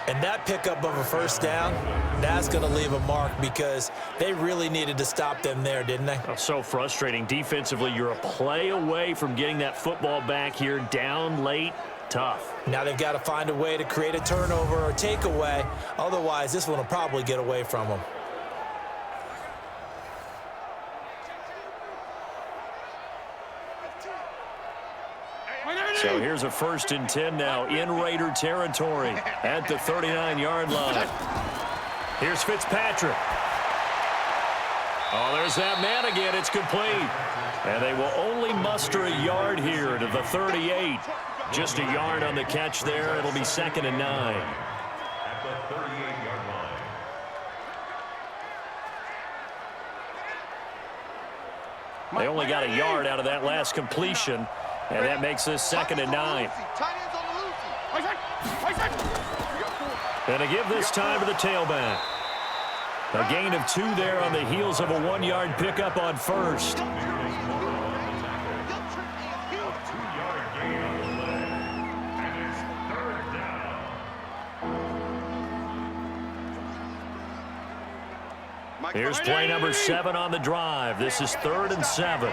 And that pickup of a first down, that's going to leave a mark because they really needed to stop them there, didn't they? Oh, so frustrating. Defensively, you're a play away from getting that football back here, down late. Tough. Now they've got to find a way to create a turnover or takeaway. Otherwise, this one will probably get away from them. So here's a 1st and 10 now in Raider territory at the 39-yard line. Here's Fitzpatrick. Oh, there's that man again. It's complete. And they will only muster a yard here to the 38. Just a yard on the catch there. It'll be 2nd and 9. At the 38-yard line. They only got a yard out of that last completion. And that makes this 2nd and 9. And to give this time to the tailback. A gain of 2 there on the heels of a 1-yard pickup on first. Here's play number 7 on the drive. This is 3rd and 7.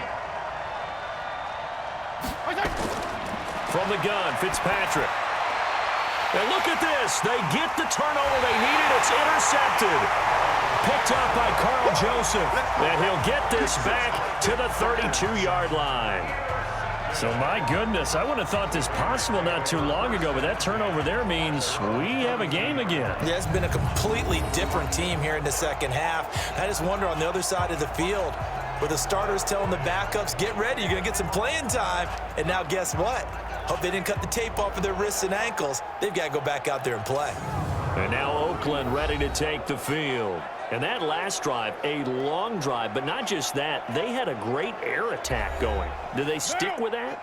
From the gun, Fitzpatrick. And look at this. They get the turnover they needed. It's intercepted. Picked up by Carl Joseph. And he'll get this back to the 32-yard line. So, my goodness, I would have thought this possible not too long ago, but that turnover there means we have a game again. Yeah, it's been a completely different team here in the second half. I just wonder on the other side of the field, where the starters telling the backups, get ready, you're going to get some playing time. And now guess what? Hope they didn't cut the tape off of their wrists and ankles. They've got to go back out there and play. And now Oakland ready to take the field. And that last drive, a long drive, but not just that. They had a great air attack going. Do they stick with that?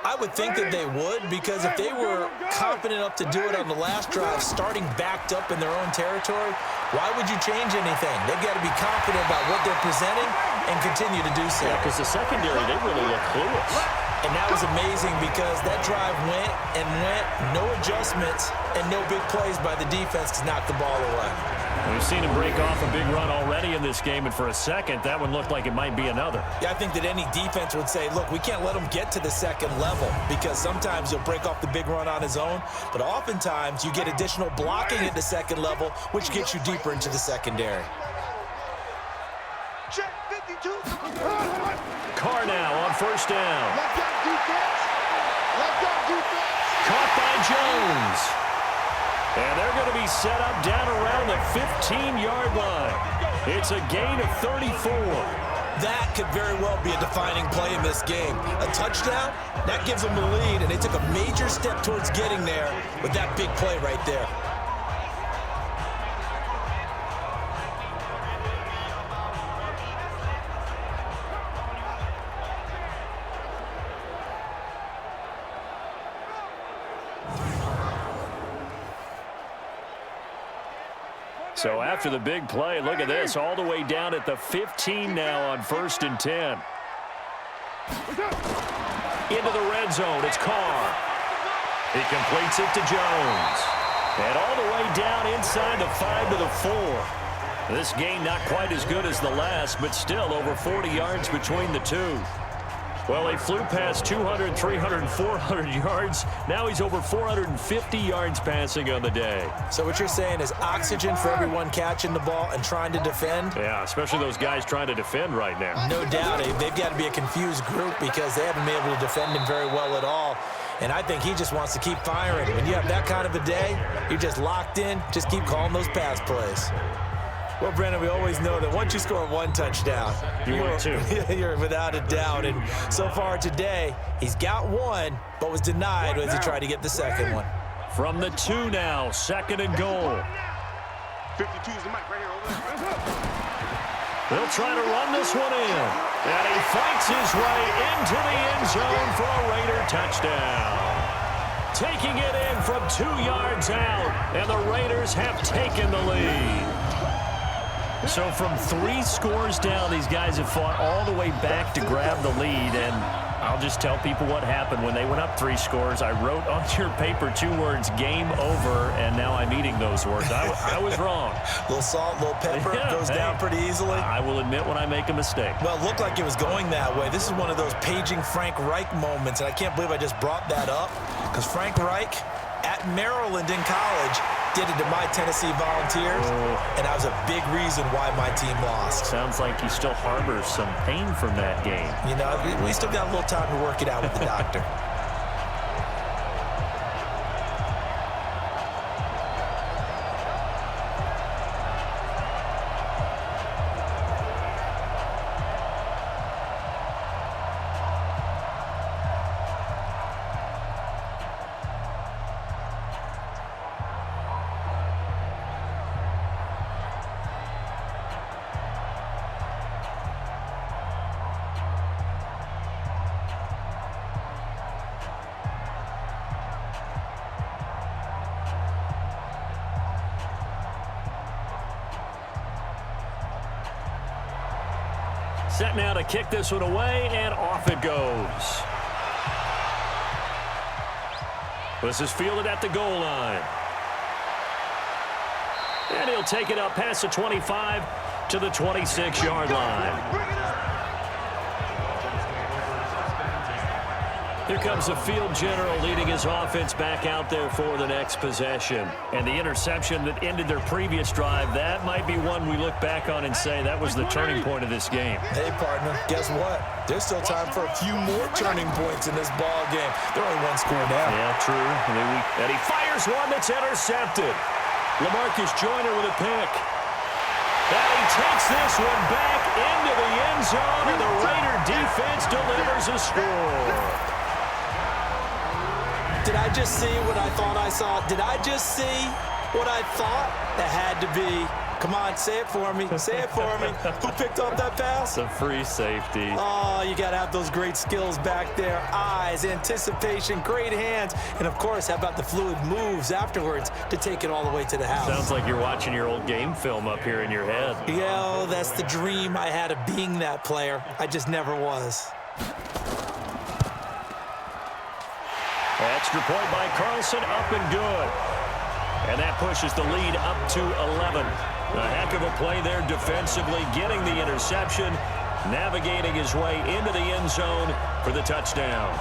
I would think that they would, because if they were confident enough to do it on the last drive, starting backed up in their own territory, why would you change anything? They've got to be confident about what they're presenting and continue to do so. Yeah, because the secondary, they really look clueless. And that was amazing because that drive went and went, no adjustments and no big plays by the defense to knock the ball away. We've seen him break off a big run already in this game, and for a second, that one looked like it might be another. Yeah, I think that any defense would say, look, we can't let him get to the second level because sometimes he'll break off the big run on his own, but oftentimes you get additional blocking at the second level, which gets you deeper into the secondary. Check 52. Carr now on first down. Left out defense. Left out defense. Caught by Jones. And they're going to be set up down around the 15-yard line. It's a gain of 34. That could very well be a defining play in this game. A touchdown, that gives them the lead, and they took a major step towards getting there with that big play right there. So after the big play, look at this, all the way down at the 15 now on 1st and 10. Into the red zone, it's Carr. He completes it to Jones. And all the way down inside the 5 to the 4. This gain not quite as good as the last, but still over 40 yards between the two. Well, he flew past 200, 300, 400 yards. Now he's over 450 yards passing on the day. So what you're saying is oxygen for everyone catching the ball and trying to defend? Yeah, especially those guys trying to defend right now. No doubt. They've got to be a confused group because they haven't been able to defend him very well at all. And I think he just wants to keep firing. When you have that kind of a day, you're just locked in. Just keep calling those pass plays. Well, Brandon, we always know that once you score one touchdown, you're without a doubt. And so far today, he's got one, but was denied as he tried to get the second one. From the 2 now, 2nd and goal. 52 is the mic right here. Over there. They'll try to run this one in. And he fights his way into the end zone for a Raider touchdown. Taking it in from 2 yards out, and the Raiders have taken the lead. So from 3 scores down, these guys have fought all the way back to grab the lead, and I'll just tell people what happened. When they went up 3 scores, I wrote on your paper 2 words, game over, and now I'm eating those words. I was wrong. A little salt, a little pepper, goes down pretty easily. I will admit when I make a mistake. Well, it looked like it was going that way. This is one of those paging Frank Reich moments, and I can't believe I just brought that up, because Frank Reich at Maryland in college did it to my Tennessee Volunteers, and that was a big reason why my team lost. Sounds like he still harbors some pain from that game. You know, we still got a little time to work it out with the doctor. Set now to kick this one away, and off it goes. This is fielded at the goal line. And he'll take it up past the 25 to the 26-yard line. Here comes the field general leading his offense back out there for the next possession. And the interception that ended their previous drive, that might be one we look back on and say that was the turning point of this game. Hey, partner, guess what? There's still time for a few more turning points in this ball game. They're only 1 score down. Yeah, true. And he fires one that's intercepted. LaMarcus Joyner with a pick. And he takes this one back into the end zone, and the Raider defense delivers a score. Did I just see what I thought I saw? Did I just see what I thought? That had to be. Come on, say it for me. Say it for me. Who picked up that pass? It's a free safety. Oh, you got to have those great skills back there. Eyes, anticipation, great hands. And, of course, how about the fluid moves afterwards to take it all the way to the house? Sounds like you're watching your old game film up here in your head. Yeah, that's the dream I had of being that player. I just never was. Extra point by Carlson, up and good. And that pushes the lead up to 11. A heck of a play there defensively, getting the interception, navigating his way into the end zone for the touchdown.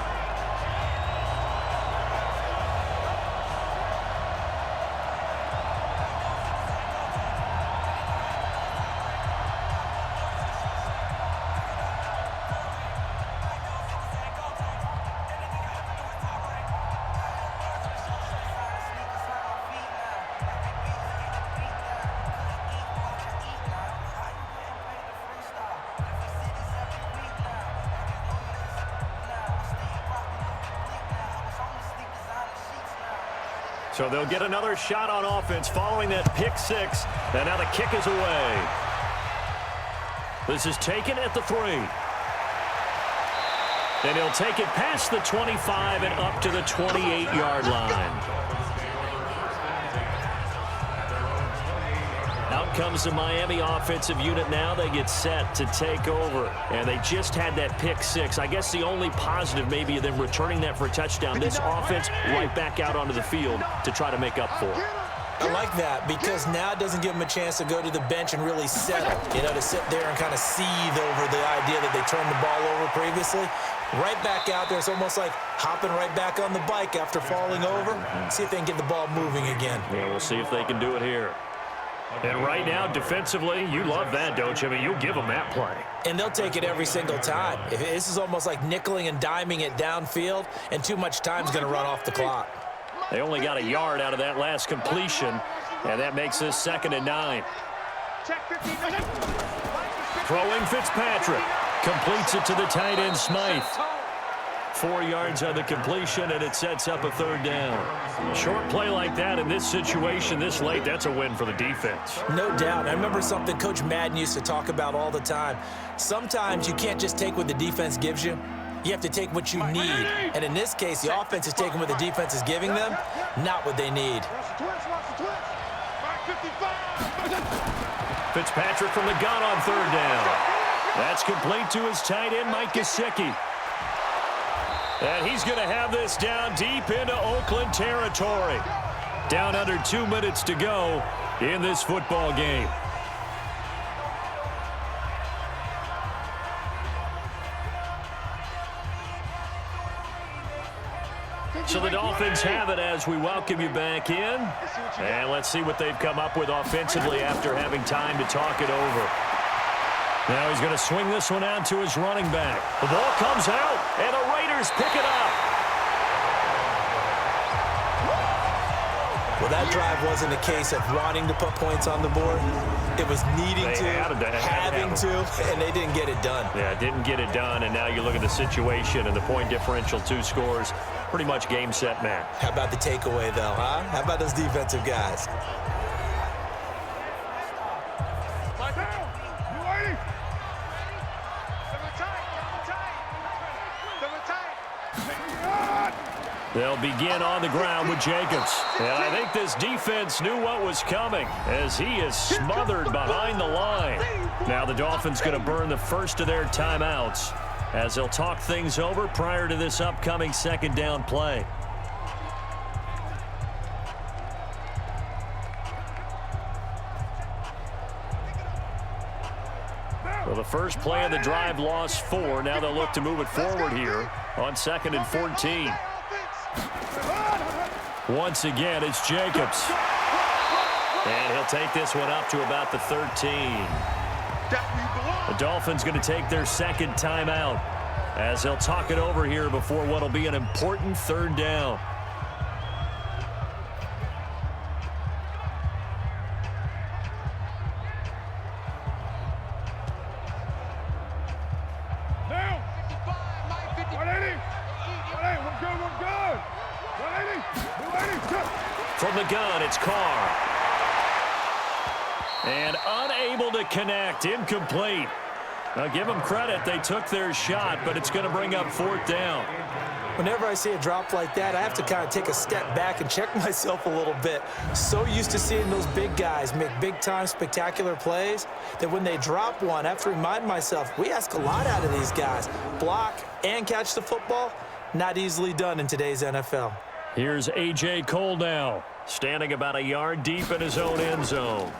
So they'll get another shot on offense following that pick 6. And now the kick is away. This is taken at the 3. And he'll take it past the 25 and up to the 28-yard line. Out comes the Miami offensive unit now. They get set to take over. And they just had that pick 6. I guess the only positive maybe of them returning that for a touchdown. This offense right back out onto the field to try to make up for it. I like that because now it doesn't give them a chance to go to the bench and really settle, to sit there and kind of seethe over the idea that they turned the ball over previously. Right back out there. It's almost like hopping right back on the bike after falling over. See if they can get the ball moving again. Yeah, we'll see if they can do it here. And right now, defensively, you love that, don't you? I mean, you'll give them that play. And they'll take it every single time. This is almost like nickeling and diming it downfield, and too much time's going to run off the clock. They only got a yard out of that last completion, and that makes this 2nd and 9. Throwing Fitzpatrick. Completes it to the tight end, Smythe. 4 yards on the completion, and it sets up a 3rd down. A short play like that in this situation this late, that's a win for the defense. No doubt. I remember something Coach Madden used to talk about all the time. Sometimes you can't just take what the defense gives you. You have to take what you need. And in this case, the offense is taking what the defense is giving them, not what they need. Fitzpatrick from the gun on 3rd down. That's complete to his tight end, Mike Gesicki. And he's going to have this down deep into Oakland territory. Down under 2 minutes to go in this football game. So the Dolphins have it as we welcome you back in. And let's see what they've come up with offensively after having time to talk it over. Now he's going to swing this one out to his running back. The ball comes out, and the Raiders pick it up. Well, that drive wasn't a case of wanting to put points on the board. It was needing to, having to, and they didn't get it done. Yeah, didn't get it done, and now you look at the situation and the point differential, 2 scores, pretty much game, set, match. How about the takeaway, though, huh? How about those defensive guys? They'll begin on the ground with Jacobs. And I think this defense knew what was coming as he is smothered behind the line. Now the Dolphins going to burn the first of their timeouts as they'll talk things over prior to this upcoming 2nd down play. Well, the first play of the drive lost 4. Now they'll look to move it forward here on 2nd and 14. Once again, it's Jacobs. And he'll take this one up to about the 13. The Dolphins going to take their 2nd timeout as they'll talk it over here before what will be an important 3rd down. From the gun, it's Carr. And unable to connect, incomplete. Now give them credit, they took their shot, but it's going to bring up 4th down. Whenever I see a drop like that, I have to kind of take a step back and check myself a little bit. So used to seeing those big guys make big-time spectacular plays that when they drop one, I have to remind myself, we ask a lot out of these guys. Block and catch the football, not easily done in today's NFL. Here's A.J. Cole now, standing about a yard deep in his own end zone.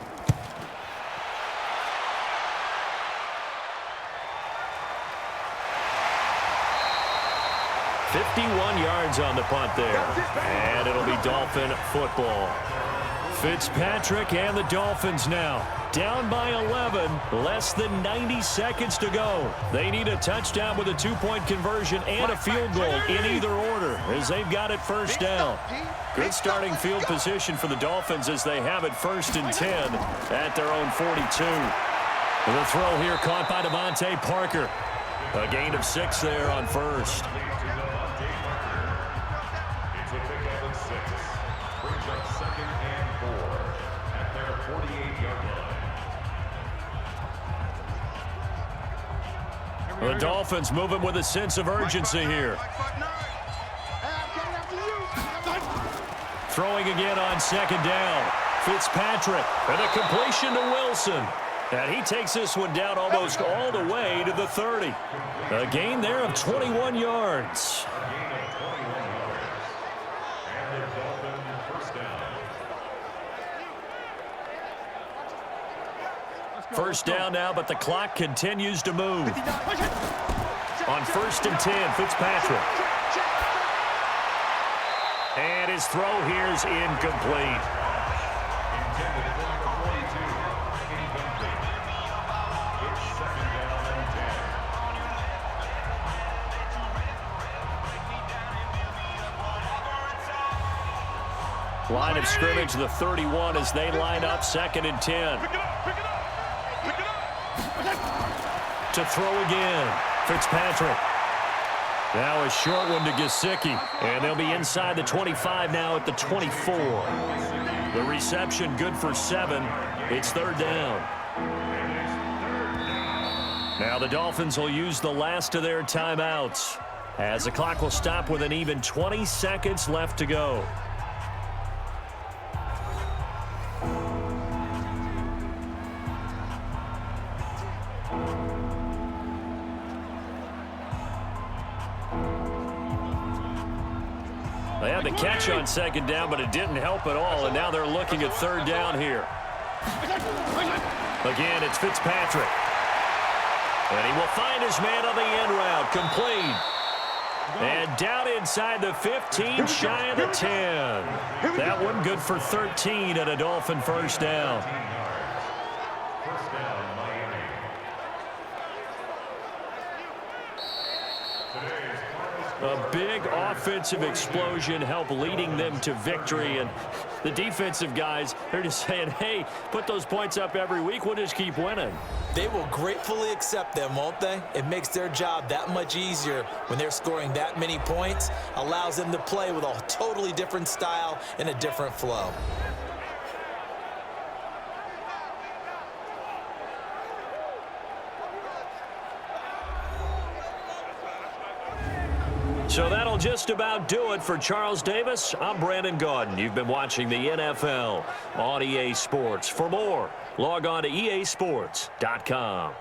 "51 yards on the punt there, and it'll be Dolphin football. Fitzpatrick and the Dolphins now down by 11, less than 90 seconds to go. They need a touchdown with a 2-point conversion and a field goal in either order as they've got it 1st down. Good starting field position for the Dolphins as they have it 1st and 10 at their own 42. The throw here caught by Devontae Parker. A gain of 6 there on 1st. The Dolphins moving with a sense of urgency here. Throwing again on 2nd down. Fitzpatrick and a completion to Wilson. And he takes this one down almost all the way to the 30. A gain there of 21 yards. First down now, but the clock continues to move. On 1st and 10, Fitzpatrick. And his throw here is incomplete. Intended for number 42, incomplete. It's 2nd down and 10. Line of scrimmage, the 31, as they line up 2nd and 10. To throw again, Fitzpatrick. Now a short one to Gesicki, and they'll be inside the 25 now at the 24. The reception good for 7. It's 3rd down. Now the Dolphins will use the last of their timeouts, as the clock will stop with an even 20 seconds left to go. They had the catch on 2nd down, but it didn't help at all, and now they're looking at 3rd down here. Again, it's Fitzpatrick. And he will find his man on the end route, complete. And down inside the 15, shy of the 10. That one good for 13 and a Dolphin first down. First down, Miami. A big offensive explosion helped leading them to victory, and the defensive guys, they're just saying, hey, put those points up every week, we'll just keep winning. They will gratefully accept them, won't they? It makes their job that much easier when they're scoring that many points, allows them to play with a totally different style and a different flow. So that'll just about do it for Charles Davis. I'm Brandon Gaudin. You've been watching the NFL on EA Sports. For more, log on to easports.com.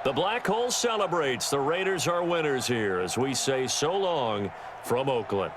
The Black Hole celebrates. The Raiders are winners here as we say so long from Oakland.